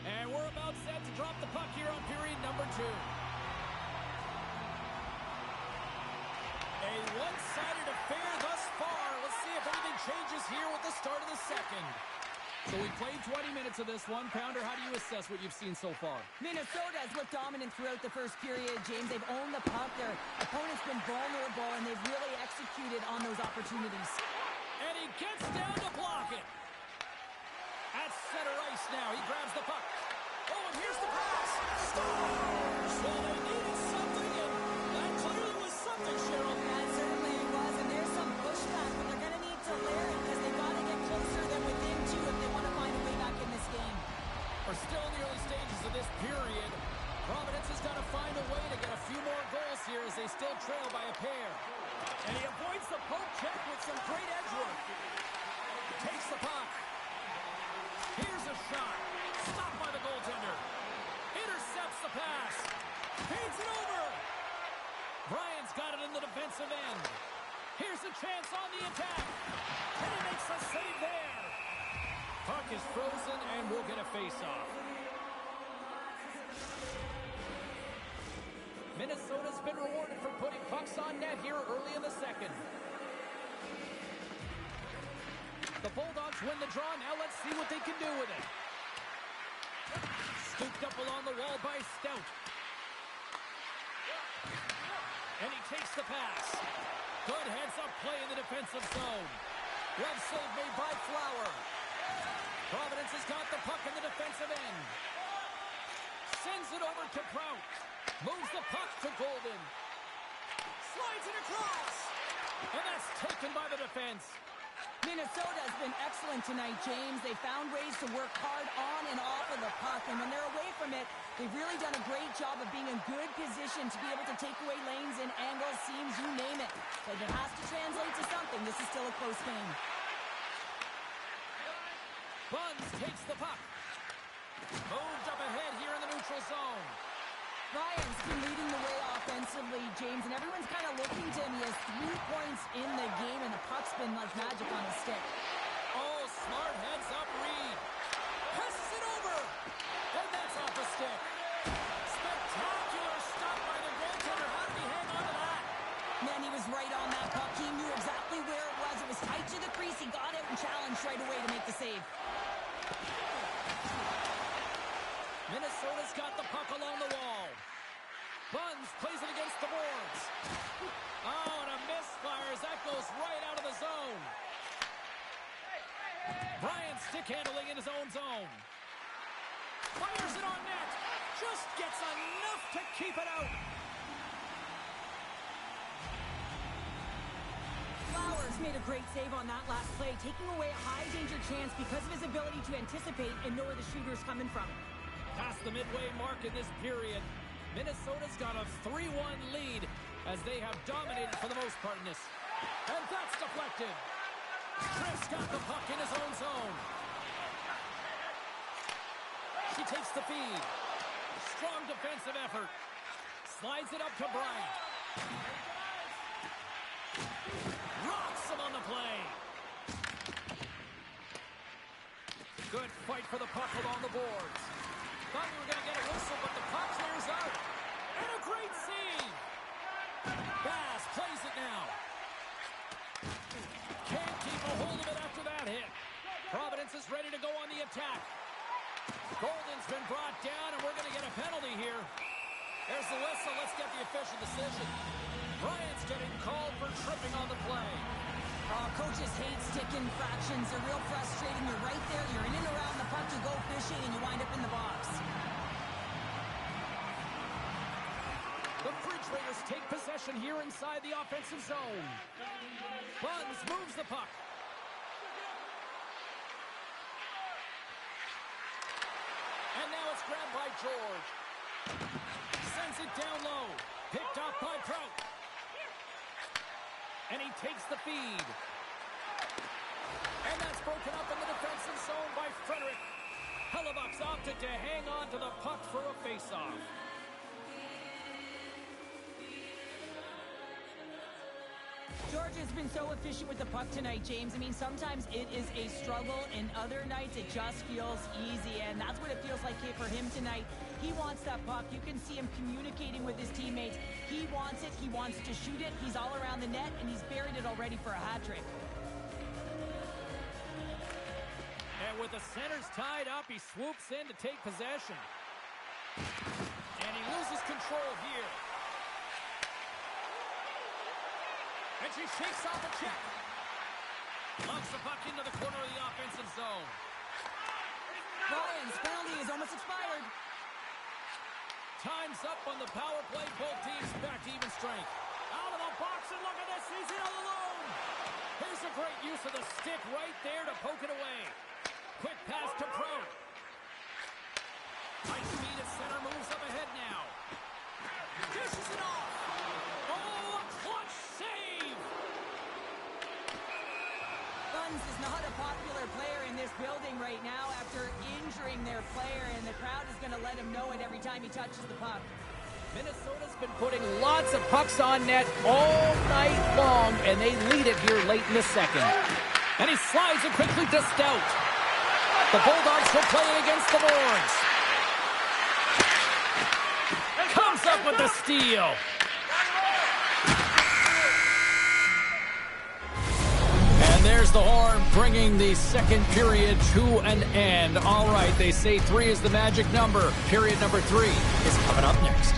And we're about set to drop the puck here on period number 2. A one-sided affair thus far. Let's see if anything changes here with the start of the second. So we played 20 minutes of this one. Pounder, how do you assess what you've seen so far? Minnesota has looked dominant throughout the first period, James. They've owned the puck. Their opponent's been vulnerable, and they've really executed on those opportunities. And he gets down to block it. At center ice now. He grabs the puck. Oh, and here's the pass. Scores! So they needed something, and that clearly was something, Cheryl. That certainly was, and there's some pushback, but they're going to need to layer it because they've got to get closer than within 2 if they want to find a way back in this game. We're still in the early stages of this period. Providence has got to find a way to get a few more goals here as they still trail by a pair. And he avoids the poke check with some great edge work. Takes the puck. Here's a shot. Stopped by the goaltender. Intercepts the pass. Feeds it over. Bryant's got it in the defensive end. Here's a chance on the attack. And he makes the save there. Puck is frozen and we'll get a face-off. Minnesota's been rewarded for putting pucks on net here early in the second. The Bulldogs win the draw. Now let's see what they can do with it. Scooped up along the wall by Stout. And he takes the pass. Good heads-up play in the defensive zone. Glove save made by Flower. Providence has got the puck in the defensive end. Sends it over to Prout. Moves the puck to Golden. Slides it across. And that's taken by the defense. Minnesota has been excellent tonight, James. They found ways to work hard on and off of the puck, and when they're away from it, they've really done a great job of being in good position to be able to take away lanes and angles, seams, you name it. But it has to translate to something. This is still a close game. Buns takes the puck. Moved up ahead here in the neutral zone. Ryan's been leading the way offensively, James, and everyone's kind of looking to him. He has 3 points in the game, and the puck's been like magic on his stick. Oh, smart heads up, Reed. Passes it over. And that's off the stick. right away to make the save. Minnesota's got the puck along the wall. Buns plays it against the boards. Oh, and a misfire as that goes right out of the zone. Bryant stick handling in his own zone. Fires it on net. Just gets enough to keep it out. Flowers made a great save on that last play, taking away a high-danger chance because of his ability to anticipate and know where the shooter's coming from. Past the midway mark in this period, Minnesota's got a 3-1 lead as they have dominated for the most part in this. And that's deflected. Chris got the puck in his own zone. She takes the feed. Strong defensive effort. Slides it up to Bryant. Rocks him on the play. Good fight for the puck along the boards. Thought we were going to get a whistle, but the puck clears out. And a great save. Bass plays it now. Can't keep a hold of it after that hit. Providence is ready to go on the attack. Golden's been brought down, and we're going to get a penalty here. There's the whistle. Let's get the official decision. Bryant's getting called for tripping on the play. Coaches hate stick infractions. They're real frustrating. You're right there. You're in and around the puck. You go fishing, and you wind up in the box. The Fridge Raiders take possession here inside the offensive zone. Buns moves the puck. And now it's grabbed by George. Sends it down low. Picked up by Prout. And he takes the feed. And that's broken up in the defensive zone by Frederick. Hellebuck's opted to hang on to the puck for a face-off. George has been so efficient with the puck tonight, James. I mean, sometimes it is a struggle, and other nights it just feels easy, and that's what it feels like here for him tonight. He wants that puck. You can see him communicating with his teammates. He wants it. He wants to shoot it. He's all around the net, and he's buried it already for a hat trick. And with the centers tied up, he swoops in to take possession. And he loses control here. And she shakes off a check. Lunks the puck into the corner of the offensive zone. Ryan's penalty is almost expired. Time's up on the power play. Both teams back to even strength. Out of the box, and look at this. He's in alone. Here's a great use of the stick right there to poke it away. Quick pass to Prout. High speed at center, moves up ahead now. Dishes it off. Oh, a clutch save. Buns is not a popular player in this building right now after injuring their player, and the crowd is going to let him know it every time he touches the puck. Minnesota's been putting lots of pucks on net all night long, and they lead it here late in the second. And he slides it quickly to Stout. The Bulldogs will play it against the boards. Comes up with the steal. And there's the horn, bringing the second period to an end. All right, they say 3 is the magic number. Period number 3 is coming up next.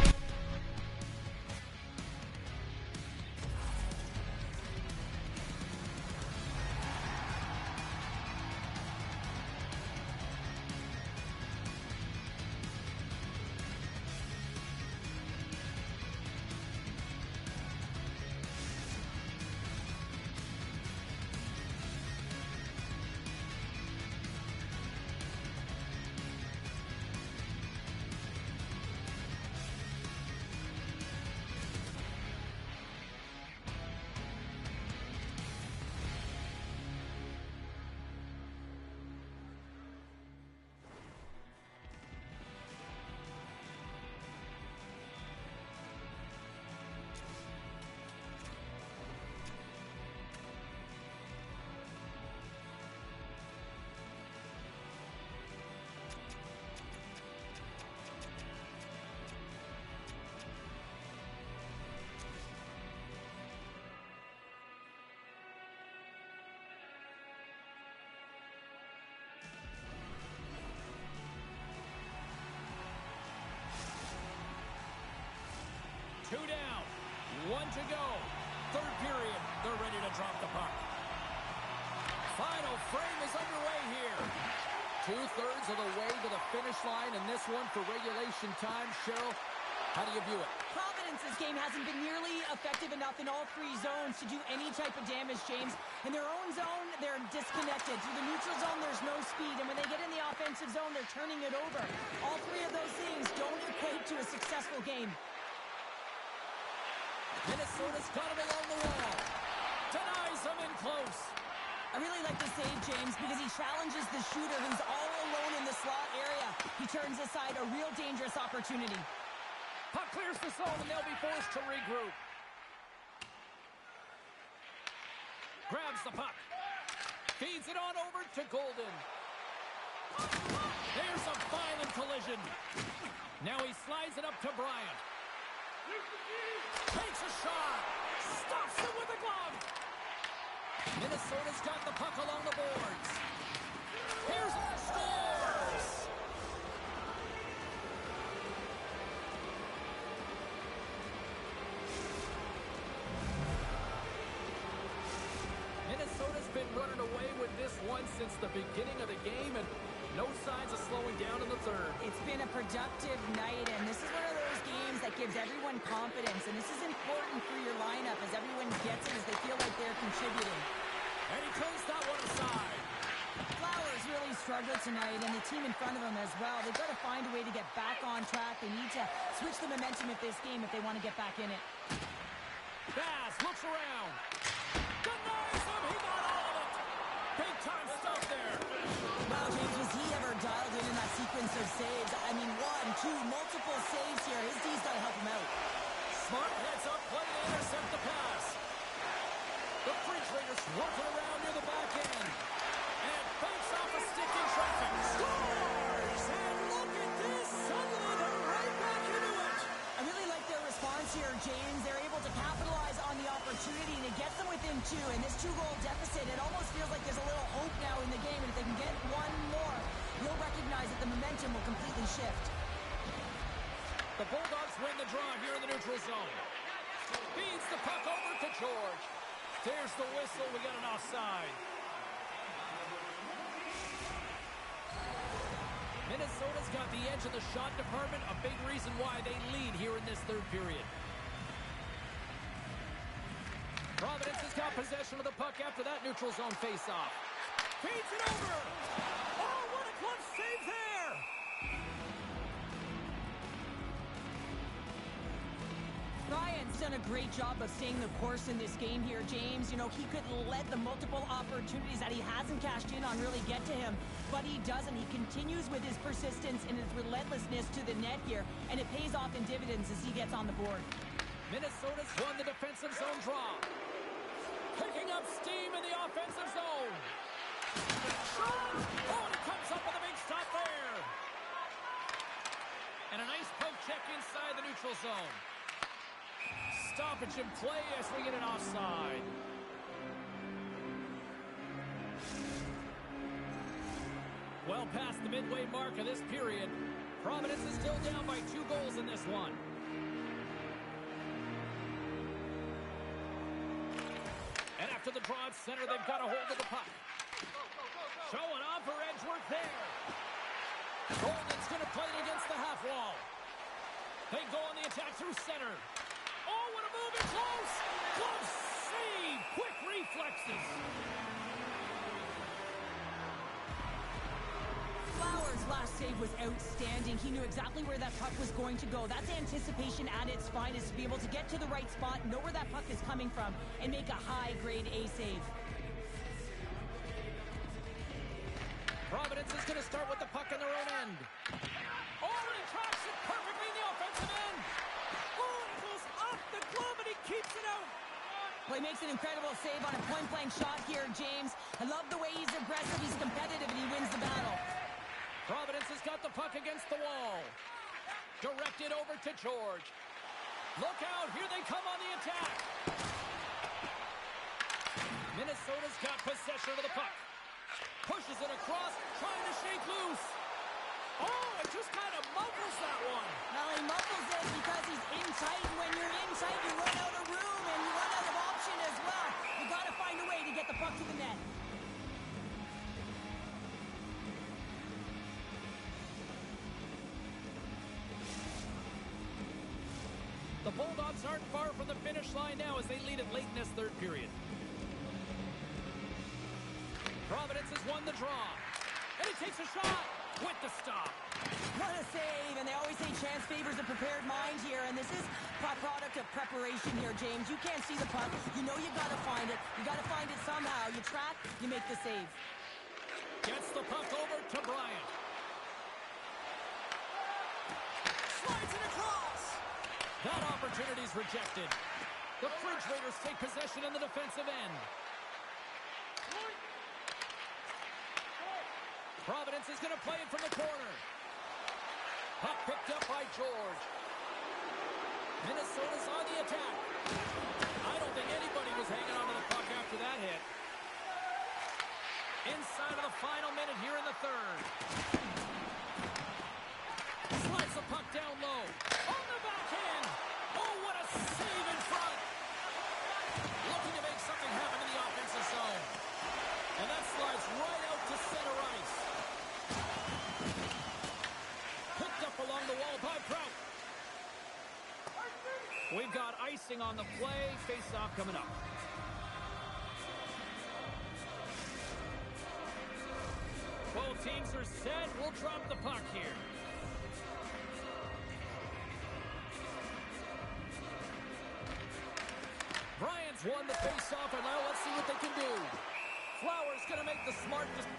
Two down. One to go. Third period. They're ready to drop the puck. Final frame is underway here. 2/3 of the way to the finish line in this one for regulation time. Cheryl, how do you view it? Providence's game hasn't been nearly effective enough in all three zones to do any type of damage, James. In their own zone, they're disconnected. Through the neutral zone, there's no speed. And when they get in the offensive zone, they're turning it over. All three of those things don't equate to a successful game. Minnesota's got him along the wall. Denies him in close. I really like the save, James, because he challenges the shooter who's all alone in the slot area. He turns aside a real dangerous opportunity. Puck clears the zone, and they'll be forced to regroup. Grabs the puck. Feeds it on over to Golden. There's a violent collision. Now he slides it up to Bryant. Takes a shot. Stops it with a glove. Minnesota's got the puck along the boards. Here's scores. Minnesota's been running away with this one since the beginning of the game, and no signs of slowing down in the third. It's been a productive night, and this is one of those games that gives everyone confidence, and this is important for your lineup as everyone gets it, as they feel like they're contributing. And he turns that one aside. Flowers really struggled tonight, and the team in front of them as well. They've got to find a way to get back on track. They need to switch the momentum of this game if they want to get back in it. Bass looks around. Denies him. He got all of it. Big time stuff there. Wow, James, was he ever dialed in that sequence of saves? I mean, one, two, multiple saves here. His D's got to help him out. Smart heads up play to intercept the pass. The Refrigerators working around near the back end. And banks off a stick in traffic. Scores! And look at this. Suddenly they're right back into it. I really like their response here, James. They're able to capitalize on the opportunity, and it gets them within two. And this two-goal deficit, it almost feels like there's a little hope now in the game. And if they can get one more, you'll recognize that the momentum will completely shift. The Bulldogs win the draw here in the neutral zone. Feeds the puck over to George. There's the whistle. We got an offside. Minnesota's got the edge of the shot department, a big reason why they lead here in this third period. Providence has got possession of the puck after that neutral zone faceoff. Feeds it over. Oh, what a clutch save there. Ryan's done a great job of staying the course in this game here, James. You know, he could let the multiple opportunities that he hasn't cashed in on really get to him, but he doesn't. He continues with his persistence and his relentlessness to the net here, and it pays off in dividends as he gets on the board. Minnesota's won the defensive zone draw. Picking up steam in the offensive zone. Shot! Oh, and he comes up with a big stop there. And a nice poke check inside the neutral zone. Stoppage in play as we get an offside. Well past the midway mark of this period, Providence is still down by 2 goals in this one. And after the draw at center, they've got a hold of the puck. Showing off for Edgeworth there. Golden's going to play it against the half wall. They go on the attack through center. Oh, what a move, in close! Close save! Quick reflexes! Flowers' last save was outstanding. He knew exactly where that puck was going to go. That's anticipation at its finest, to be able to get to the right spot, know where that puck is coming from, and make a high-grade A save. Providence is going to start with the puck in their own end. Oh, and he tracks it perfectly in the offensive end! Oh, and it goes off the glove, and he keeps it out! Well, he makes an incredible save on a point-blank shot here, James. I love the way he's aggressive, he's competitive, and he wins the battle. Providence has got the puck against the wall. Directed over to George. Look out, here they come on the attack. Minnesota's got possession of the puck. Pushes it across, trying to shake loose. Oh, it just kind of muffles that one. Well, he muffles it because he's in tight. When you're in tight, you run out of room and you run out of option as well. You got to find a way to get the puck to the net. The Bulldogs aren't far from the finish line now as they lead it late in this third period. Providence has won the draw. And he takes a shot with the stop. What a save, and they always say chance favors a prepared mind here, and this is a product of preparation here, James. You can't see the puck. You know you got to find it. You got to find it somehow. You track, you make the save. Gets the puck over to Bryant. Slides it across. That opportunity's rejected. The Fridge Raiders take possession in the defensive end. Providence is going to play it from the corner. Puck picked up by George. Minnesota's on the attack. I don't think anybody was hanging on to the puck after that hit. Inside of the final minute here in the third. Slides the puck down low. On the backhand. Oh, what a save in front. Looking to make something happen in the offensive zone. And that slides right out to center ice. Picked up along the wall by Prout. We've got icing on the play. Face-off coming up. Both teams are set. We'll drop the puck here. Bryant's won the face-off, and now let's see what they can do. Flowers going to make the smart decision.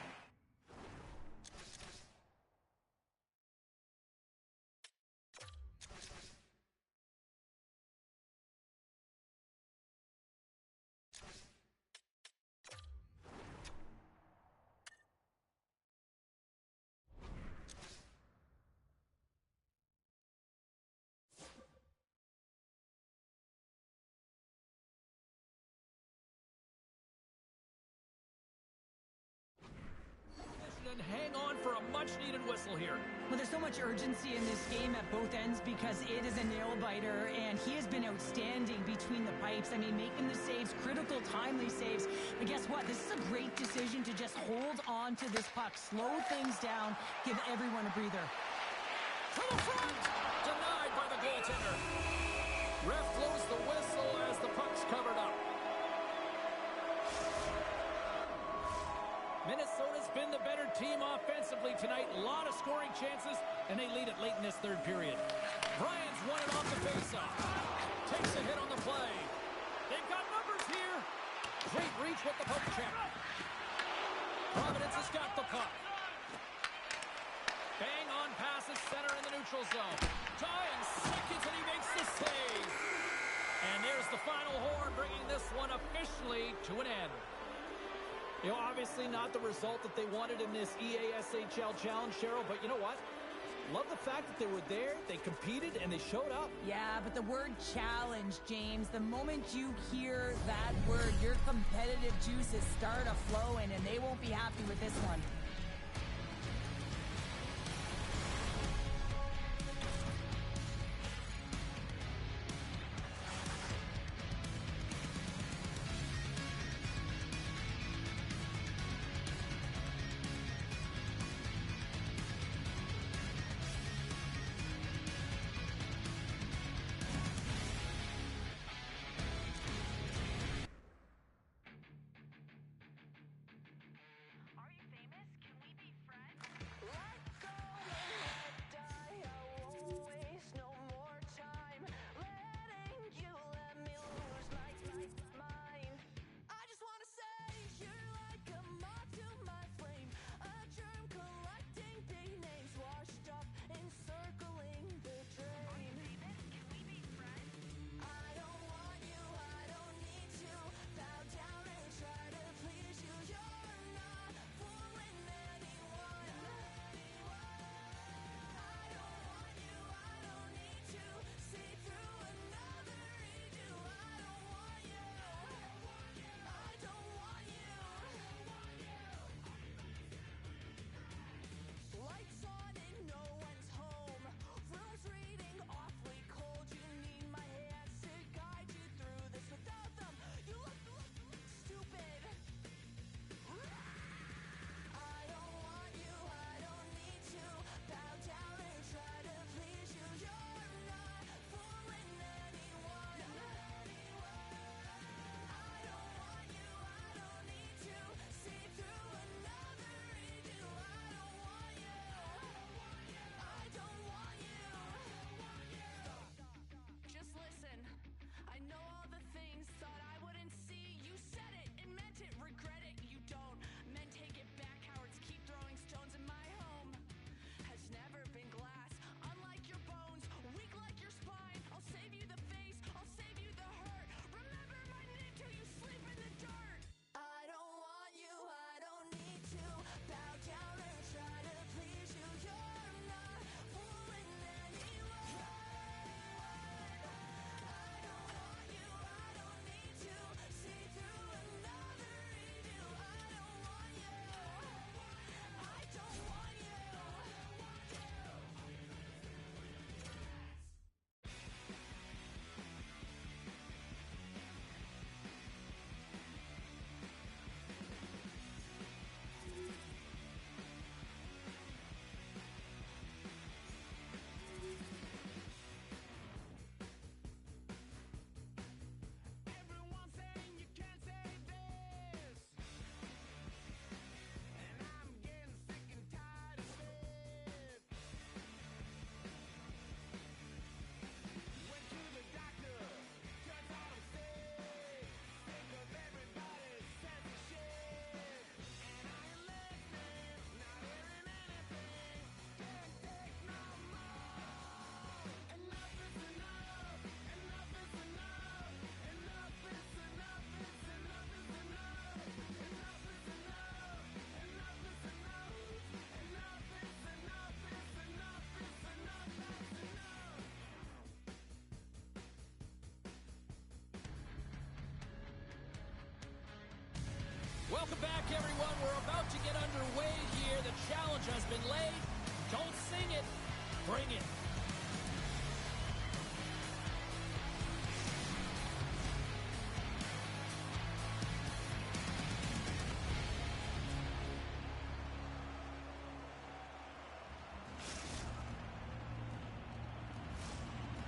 And hang on for a much-needed whistle here. Well, there's so much urgency in this game at both ends because it is a nail-biter, and he has been outstanding between the pipes. I mean, making the saves, critical, timely saves. But guess what? This is a great decision to just hold on to this puck, slow things down, give everyone a breather. To the front! Denied by the goaltender. Ref blows the whistle as the puck's covered up. Minnesota's been the better team offensively tonight. A lot of scoring chances, and they lead it late in this third period. Bryant's won it off the faceoff. Takes a hit on the play. They've got numbers here. Great reach with the poke check. Providence has got the puck. Bang on passes center in the neutral zone. Tying seconds, and he makes the save. And there's the final horn, bringing this one officially to an end. You know, obviously not the result that they wanted in this EASHL challenge, Cheryl, but you know what? Love the fact that they were there, they competed, and they showed up. Yeah, but the word challenge, James, the moment you hear that word, your competitive juices start a-flowing, and they won't be happy with this one. Welcome back, everyone. We're about to get underway here. The challenge has been laid. Don't sing it. Bring it.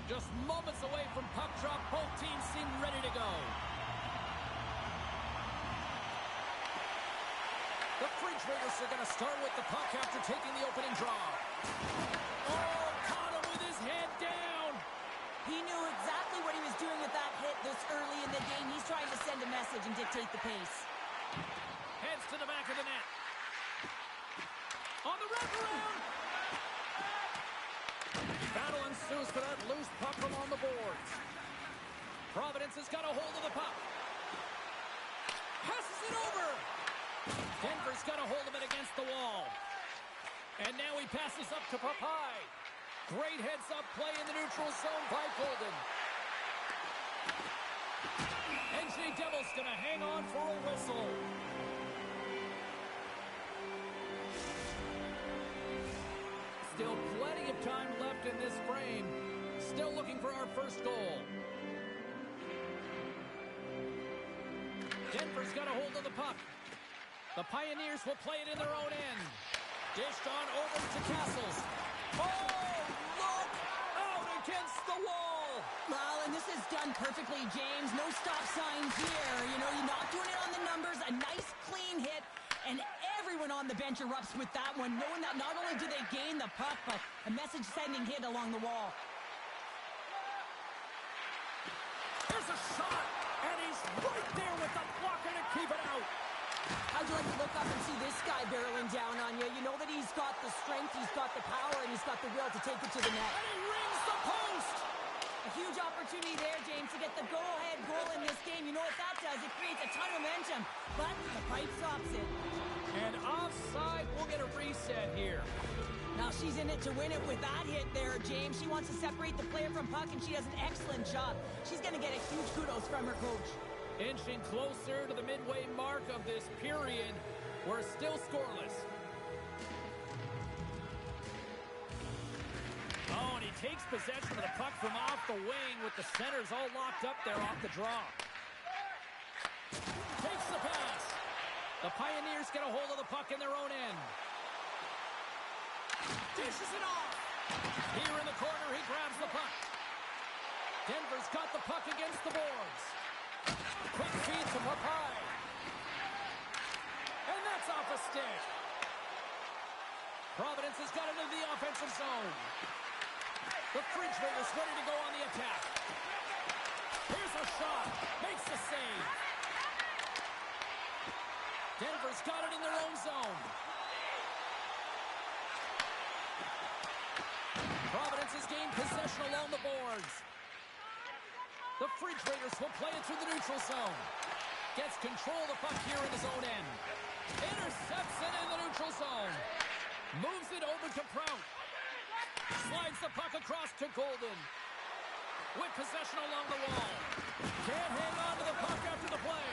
Just moments away from puck drop. Both teams seem ready to go. The Friars are going to start with the puck after taking the opening draw. Oh, caught him with his head down. He knew exactly what he was doing with that hit this early in the game. He's trying to send a message and dictate the pace. Heads to the back of the net. On the wraparound. Battle ensues for that loose puck along the boards. Providence has got a hold of the puck. Passes it over. Denver's got a hold of it against the wall. And now he passes up to Papai. Great heads-up play in the neutral zone by Golden. NJ Devil's going to hang on for a whistle. Still plenty of time left in this frame. Still looking for our first goal. Denver's got a hold of the puck. The Pioneers will play it in their own end. Dished on over to Castles. Oh, look! Out against the wall! Well, and this is done perfectly, James. No stop signs here. You know, you're not doing it on the numbers. A nice, clean hit. And everyone on the bench erupts with that one, knowing that not only do they gain the puck, but a message-sending hit along the wall. There's a shot, and he's right there with the blocker to keep it out. How'd you like to look up and see this guy barreling down on you? You know that he's got the strength, he's got the power, and he's got the will to take it to the net. And he rings the post! A huge opportunity there, James, to get the go-ahead goal in this game. You know what that does? It creates a ton of momentum, but the pipe stops it. And offside, we'll get a reset here. Now she's in it to win it with that hit there, James. She wants to separate the player from puck, and she does an excellent job. She's going to get a huge kudos from her coach. Inching closer to the midway mark of this period. We're still scoreless. Oh, and he takes possession of the puck from off the wing with the centers all locked up there off the draw. Takes the pass. The Pioneers get a hold of the puck in their own end. Dishes it off. Here in the corner, he grabs the puck. Denver's got the puck against the boards. Quick feed to Papai. And that's off a stick. Providence has got into the offensive zone. The Friars ready to go on the attack. Here's a shot. Makes the save. Denver's got it in their own zone. Providence has gained possession along the boards. The Friars will play it through the neutral zone. Gets control of the puck here in his own end. Intercepts it in the neutral zone. Moves it over to Prout. Slides the puck across to Golden. With possession along the wall. Can't hang on to the puck after the play.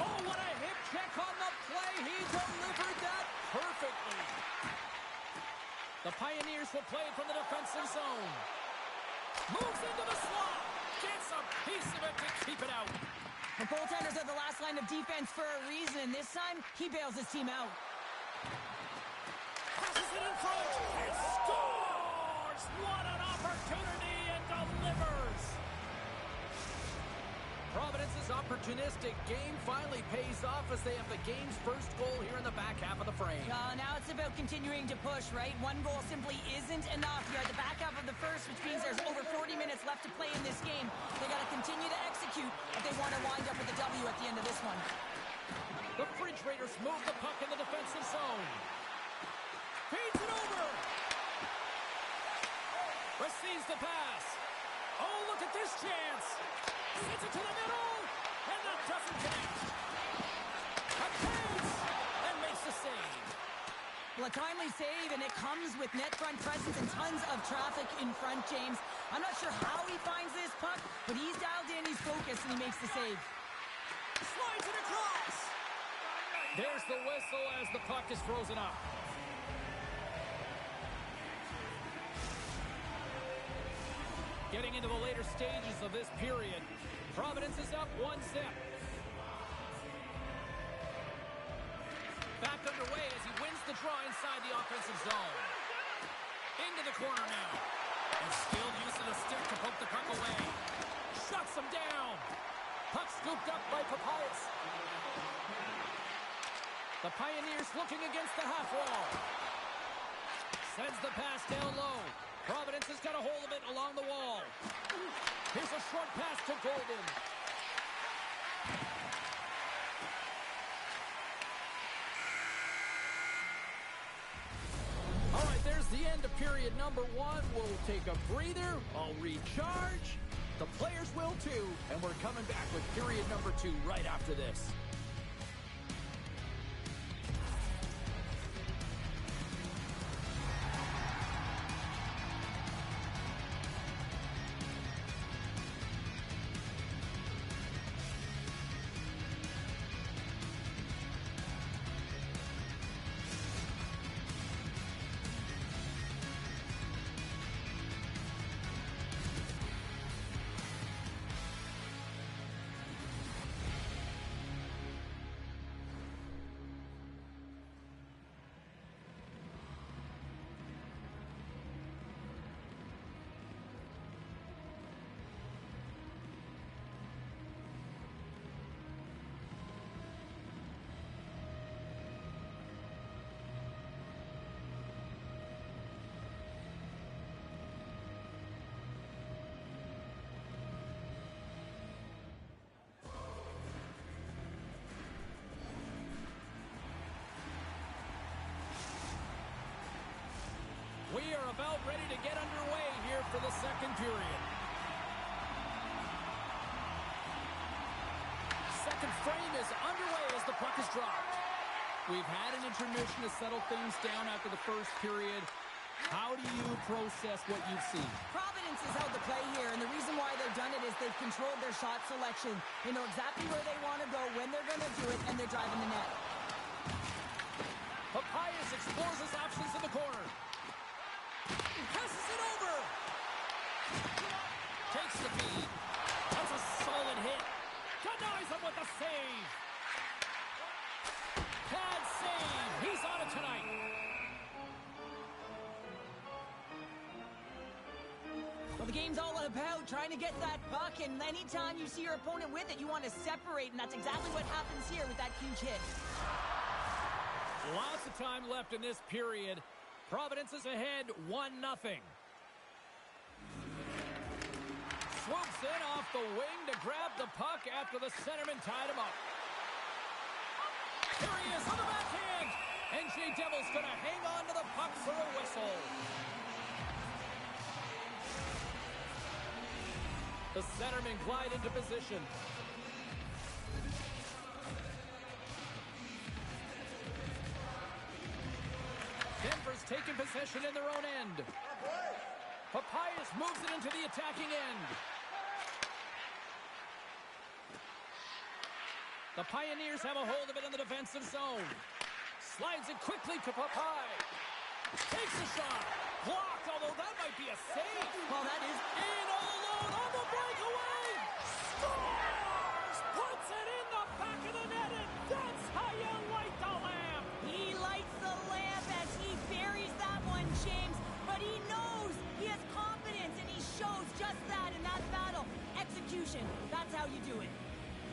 Oh, what a hip check on the play. He delivered that perfectly. The Pioneers will play it from the defensive zone. Moves into the slot. Gets a piece of it to keep it out. The goaltenders are the last line of defense for a reason, and this time, he bails his team out. Passes it in front. And scores! What an opportunity, and delivers! Providence's opportunistic game finally pays off as they have the game's first goal here in the back half of the frame. Now it's about continuing to push, right? One goal simply isn't enough. You're at the back half of the first, which means there's over 40 minutes left to play in this game. They got to continue to execute if they want to wind up with a W at the end of this one. The Friars move the puck in the defensive zone. Feeds it over. Receives the pass. Oh, look at this chance. Sends it to the middle, and that doesn't connect. A chance, and makes the save. Well, a timely save, and it comes with net front presence and tons of traffic in front, James. I'm not sure how he finds this puck, but he's dialed in, he's focused, and he makes the save. Slides it across. There's the whistle as the puck is frozen up. Getting into the later stages of this period, Providence is up 1-0. Back underway as he wins the draw inside the offensive zone. Into the corner now. And skilled use of the stick to poke the puck away. Shuts him down. Puck scooped up by Papayas. The Pioneers looking against the half wall. Sends the pass down low. Providence has got a hold of it along the wall. Here's a short pass to Golden. All right, there's the end of period number 1. We'll take a breather. I'll recharge. The players will too. And we're coming back with period number 2 right after this. We are about ready to get underway here for the second period. Second frame is underway as the puck is dropped. We've had an intermission to settle things down after the first period. How do you process what you've seen? Providence has held the play here, and the reason why they've done it is they've controlled their shot selection. They know exactly where they want to go, when they're going to do it, and they're driving the net. Papayas explores his options in the corner. Passes it over. Takes the feed. That's a solid hit. Denies him with a save. Pad save. He's on it tonight. Well, the game's all about trying to get that puck, and anytime you see your opponent with it, you want to separate, and that's exactly what happens here with that huge hit. Lots of time left in this period. Providence is ahead 1-0. Swoops in off the wing to grab the puck after the centerman tied him up. Here he is on the backhand. NJ Devil's going to hang on to the puck for a whistle. The centermen glide into position. Denver's taking possession in their own end. Papayas moves it into the attacking end. The Pioneers have a hold of it in the defensive zone. Slides it quickly to Papay. Takes a shot. Blocked, although that might be a save. Well, that is in all alone on the breakaway. Scores! Puts it in the back of the net, and that's how you light the lamp. He lights the lamp as he buries that one, James. But he knows he has confidence, and he shows just that in that battle. Execution, that's how you do it.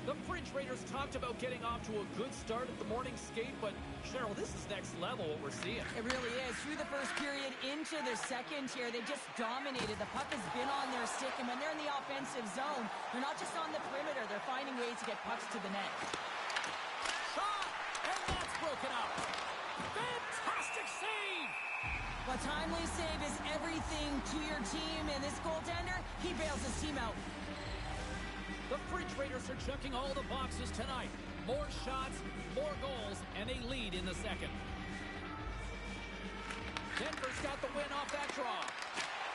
The Fridge Raiders talked about getting off to a good start at the morning skate, but Cheryl, this is next level what we're seeing. It really is. Through the first period into the second here, they just dominated. The puck has been on their stick, and when they're in the offensive zone, they're not just on the perimeter. They're finding ways to get pucks to the net. Shot! And that's broken up. Fantastic save! A timely save is everything to your team, and this goaltender, he bails his team out. The Fridge Raiders are checking all the boxes tonight. More shots, more goals, and they lead in the second. Denver's got the win off that draw.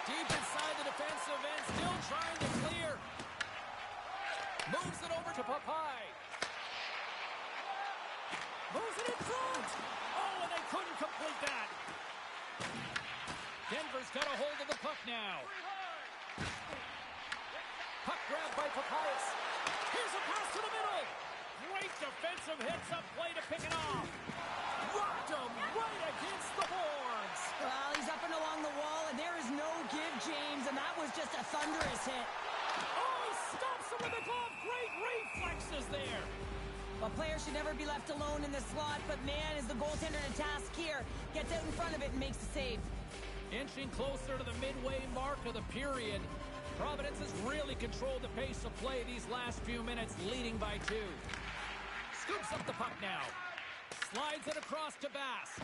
Deep inside the defensive end, still trying to clear. Moves it over to Papay. Moves it in front. Oh, and they couldn't complete that. Denver's got a hold of the puck now. Puck grab by Papayas. Here's a pass to the middle. Great defensive hits up play to pick it off. Rocked him right against the boards. Well, he's up and along the wall, and there is no give, James, and that was just a thunderous hit. Oh, he stops him with the glove. Great reflexes there. A player should never be left alone in the slot, but man, is the goaltender to task here. Gets out in front of it and makes the save. Inching closer to the midway mark of the period. Providence has really controlled the pace of play these last few minutes, leading by 2. Scoops up the puck now. Slides it across to Bass.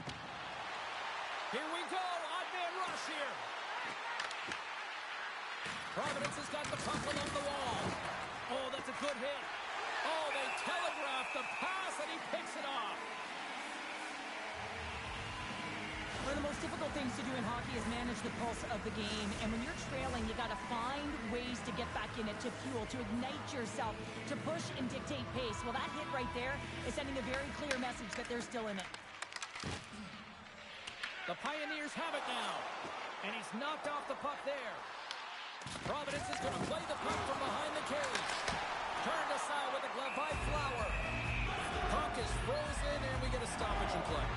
Here we go. Odd man rush here. Providence has got the puck along the wall. Oh, that's a good hit. Oh, they telegraphed the pass, and he picks it off. One of the most difficult things to do in hockey is manage the pulse of the game. And when you're trailing, you got to find ways to get back in it, to fuel, to ignite yourself, to push and dictate pace. Well, that hit right there is sending a very clear message that they're still in it. The Pioneers have it now. And he's knocked off the puck there. Providence is going to play the puck from behind the cage. Turned aside with a glove by Flower. Puck is frozen, and we get a stoppage in play.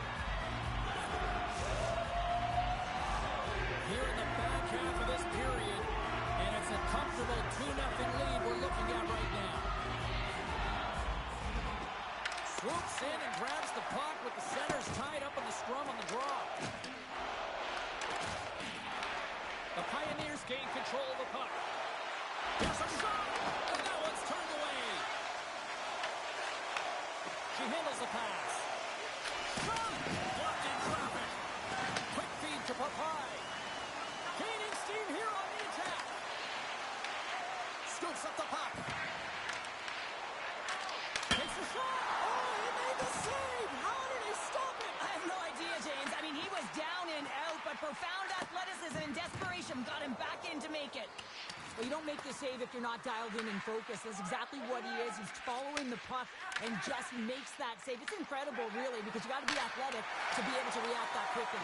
Here in the back half of this period, and it's a comfortable 2-0 lead we're looking at right now. Swoops in and grabs the puck with the centers tied up in the scrum on the draw. The Pioneers gain control of the puck. Here's a shot, and that one's turned away. She handles the pass. Shot! Blocked in traffic. Quick feed to Papai. Gaining steam here on the attack. Scoops up the puck. Takes a shot. Oh, he made the save. How did he stop it? I have no idea, James. I mean, he was down and out, but profound athleticism and desperation got him back in to make it. Well, you don't make the save if you're not dialed in and focused. That's exactly what he is. He's following the puck and just makes that save. It's incredible, really, because you got to be athletic to be able to react that quickly.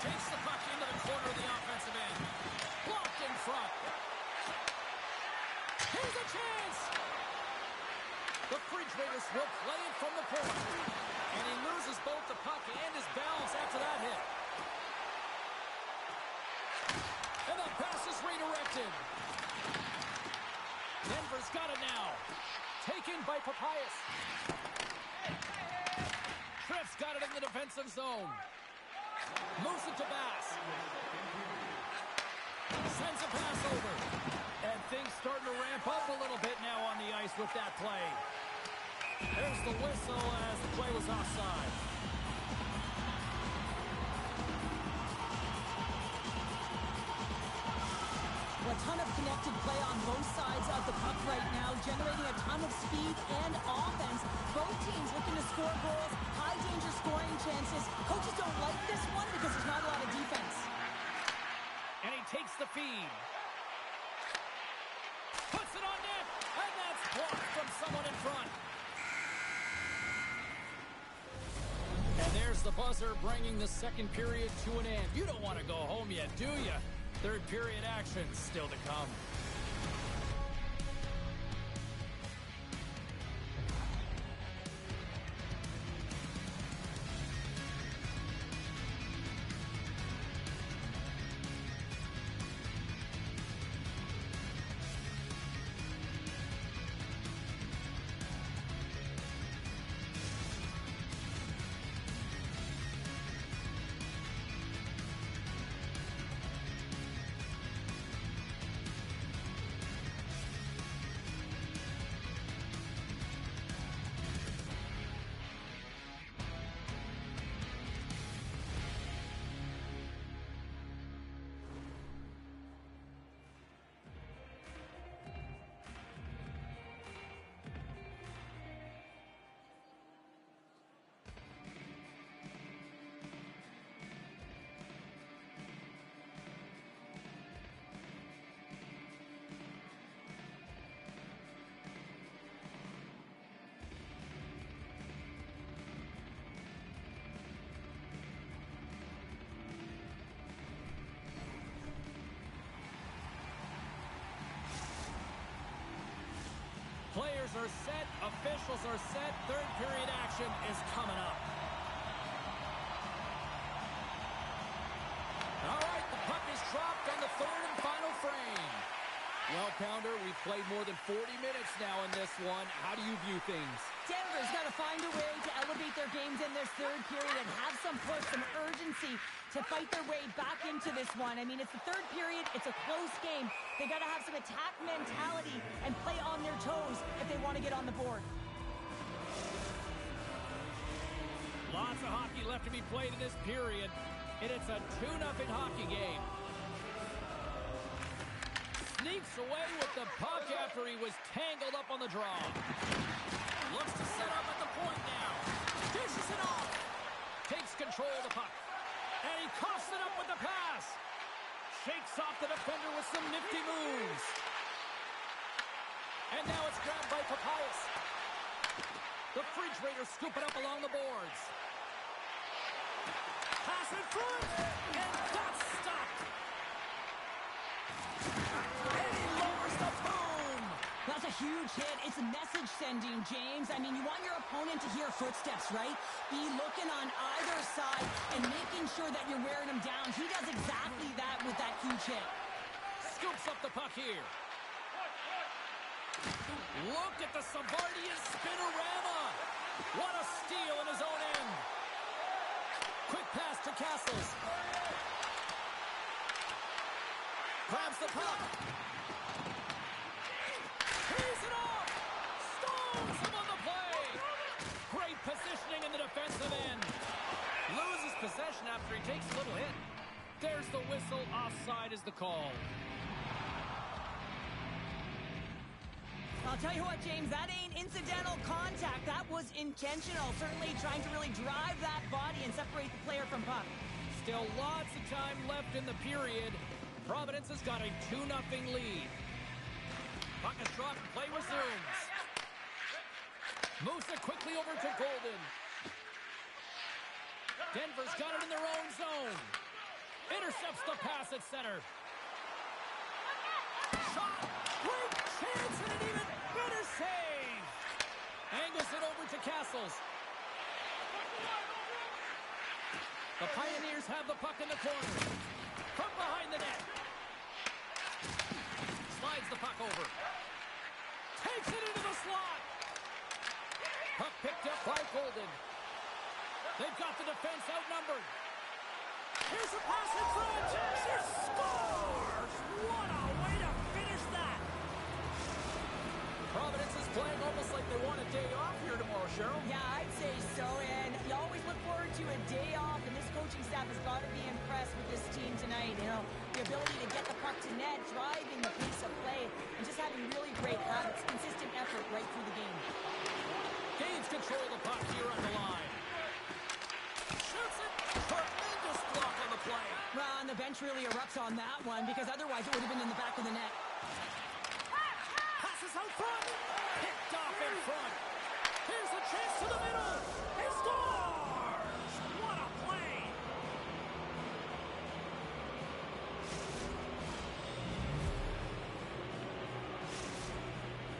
Takes the puck into the corner of the offensive end. Blocked in front. Here's a chance. The Refrigerators will play it from the point. And he loses both the puck and his balance after that hit. And the pass is redirected. Denver's got it now. Taken by Papayas. Tripp's got it in the defensive zone. Moves it to Bass. Sends a pass over. And things starting to ramp up a little bit now on the ice with that play. There's the whistle as the play was offside. A ton of connected play on both sides of the puck right now, generating a ton of speed and offense. Both teams looking to score goals, high-danger scoring chances. Coaches don't like this one because there's not a lot of defense. And he takes the feed. Puts it on net, and that's blocked from someone in front. And there's the buzzer bringing the second period to an end. You don't want to go home yet, do you? Third period action still to come. players are set, officials are set, third period action is coming up. All right, the puck is dropped on the third and final frame. Well, Pounder, we've played more than 40 minutes now in this one. How do you view things? Denver's got to find a way to elevate their games in this third period and have some push, some urgency to fight their way back into this one. I mean, it's the third period. It's a close game. They got to have some attack mentality and play on their toes if they want to get on the board. Lots of hockey left to be played in this period, and it's a 2-0 hockey game. Sneaks away with the puck after he was tangled up on the draw. Looks to set up at the point now. Dishes it off. Takes control of the puck. And he coughs it up with the pass. Shakes off the defender with some nifty moves. And now it's grabbed by Papayas. The Fridge Raiders scoop it up along the boards. Pass in front. And that's stopped. That's a huge hit. It's a message sending, James. I mean, you want your opponent to hear footsteps, right? Be looking on either side and making sure that you're wearing him down. He does exactly that with that huge hit. Scoops up the puck here. Look at the Savardian spinorama. What a steal in his own end. Quick pass to Castles. Grabs the puck. He's it off! Stones him on the play! Great positioning in the defensive end. Loses possession after he takes a little hit. There's the whistle. Offside is the call. I'll tell you what, James, that ain't incidental contact. That was intentional. Certainly trying to really drive that body and separate the player from puck. Still lots of time left in the period. Providence has got a 2-0 lead. Puck is dropped and play resumes. Moves it quickly over to Golden. Denver's got it in their own zone. Intercepts the pass at center. Shot. Great chance and an even better save. Angles it over to Castles. The Pioneers have the puck in the corner. From behind the net. Slides the puck over. Takes it into the slot. Puck picked up by Golden. They've got the defense outnumbered. Here's a pass in front. She scores! What a way to finish that. Providence is playing almost like they want a day off here tomorrow, Cheryl. Yeah, I'd say so. And you always look forward to a day off, and this coaching staff has got to be impressed with this team tonight. You know, the ability to get the puck to net, driving the pace of play, and just having really great habits, consistent effort right through the game. Gains control of the puck here on the line. Shoots it. Tremendous block on the play. Well, and the bench really erupts on that one, because otherwise it would have been in the back of the net. Passes out front. Picked off in front. Here's a chance to the middle. He scores! What a play!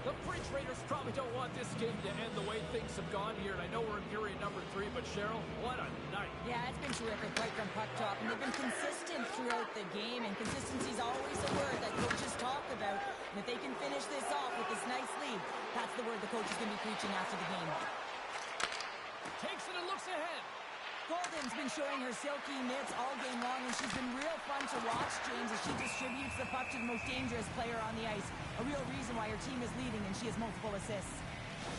The Fridge Raiders probably don't want this game to end the way things have gone here. And I know we're in period number 3, but Cheryl, what a night. Yeah, it's been terrific right from puck drop. And they've been consistent throughout the game. And consistency is always a word that coaches talk about. And if they can finish this off with this nice lead, that's the word the coach is going to be preaching after the game. Takes it and looks ahead. Golden's been showing her silky mitts all game long, and she's been real fun to watch, James, as she distributes the puck to the most dangerous player on the ice. A real reason why her team is leading, and she has multiple assists.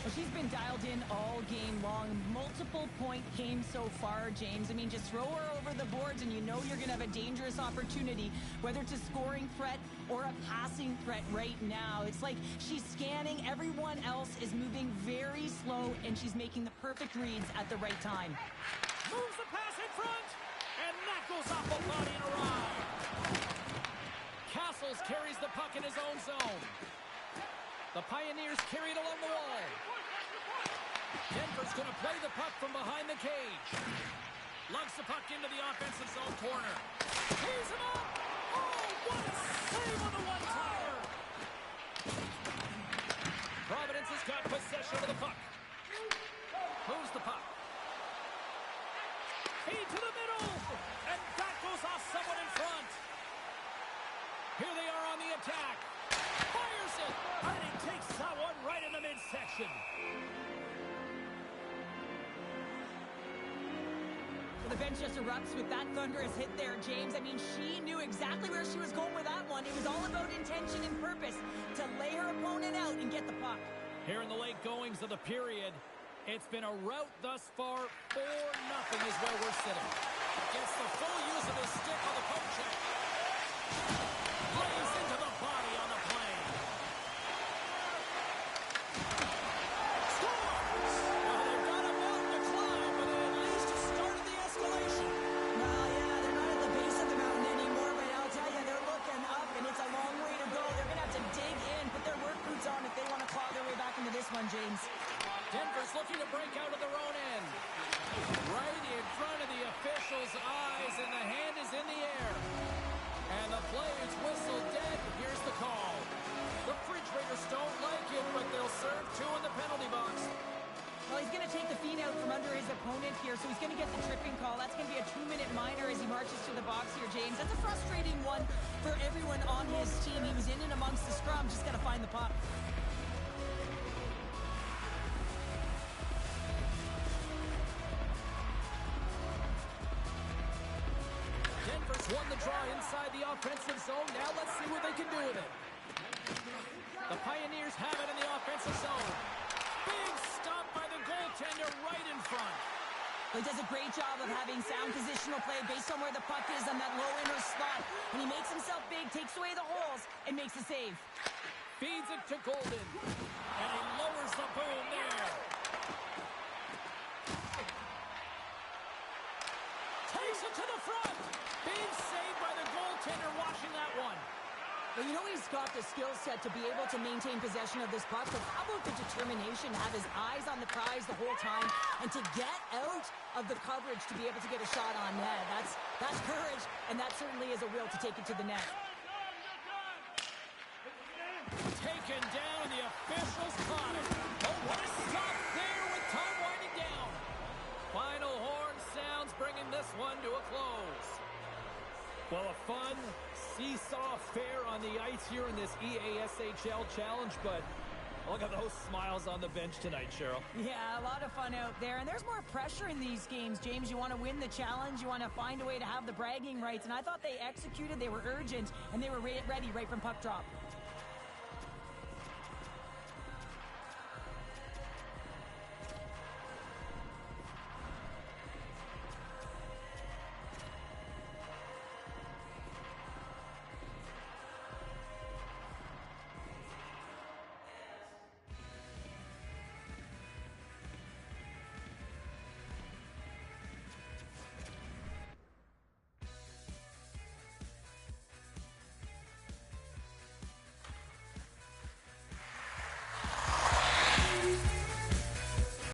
Well, she's been dialed in all game long. Multiple point games so far, James. I mean, just throw her over the boards, and you know you're going to have a dangerous opportunity, whether it's a scoring threat or a passing threat right now. It's like she's scanning. Everyone else is moving very slow, and she's making the perfect reads at the right time. Moves the pass in front, and that goes off a body and around. Castles carries the puck in his own zone. The Pioneers carry it along the wall. Denver's going to play the puck from behind the cage. Lugs the puck into the offensive zone corner. He's him up! Oh, what a save on the one-timer! Providence has got possession of the puck. Moves the puck. Feed to the middle. And that goes off someone in front. Here they are on the attack. Fires it. And he takes that one right in the midsection. The bench just erupts with that thunderous hit there, James. I mean, she knew exactly where she was going with that one. It was all about intention and purpose to lay her opponent out and get the puck. Here in the late goings of the period, it's been a rout thus far. 4-0 is where we're sitting. Gets the full use of his stick on the poke check. Plays into the body on the play. Scores! Well, they've got a mountain to climb, but it at least has started the escalation. Well, yeah, they're not at the base of the mountain anymore, but I'll tell you, they're looking up, and it's a long way to go. They're going to have to dig in, put their work boots on if they want to claw their way back into this one, James. Denver's looking to break out of their own end. Right in front of the official's eyes, and the hand is in the air. And the play is whistled dead. Here's the call. The Refrigerators don't like it, but they'll serve 2 in the penalty box. Well, he's going to take the feet out from under his opponent here, so he's going to get the tripping call. That's going to be a 2-minute minor as he marches to the box here, James. That's a frustrating one for everyone on his team. He was in and amongst the scrum, just got to find the puck. Denver's won the draw inside the offensive zone. Now let's see what they can do with it. The Pioneers have it in the offensive zone. Big stop by the goaltender right in front. Well, he does a great job of having sound positional play based on where the puck is on that low inner slot. And he makes himself big, takes away the holes, and makes a save. Feeds it to Golden. And he lowers the boom there. Takes it to the front. Big save by the goaltender watching that one. Well, you know he's got the skill set to be able to maintain possession of this puck, but how about the determination to have his eyes on the prize the whole time and to get out of the coverage to be able to get a shot on net? That's courage, and that certainly is a will to take it to the net. Taken down, and the officials caught it. Oh, what a stop there with time winding down. Final horn sounds, bringing this one to a close. Well, a fun seesaw affair on the ice here in this EASHL challenge, but look at those smiles on the bench tonight, Cheryl. Yeah, a lot of fun out there, and there's more pressure in these games, James. You want to win the challenge, you want to find a way to have the bragging rights, and I thought they executed, they were urgent, and they were ready right from puck drop.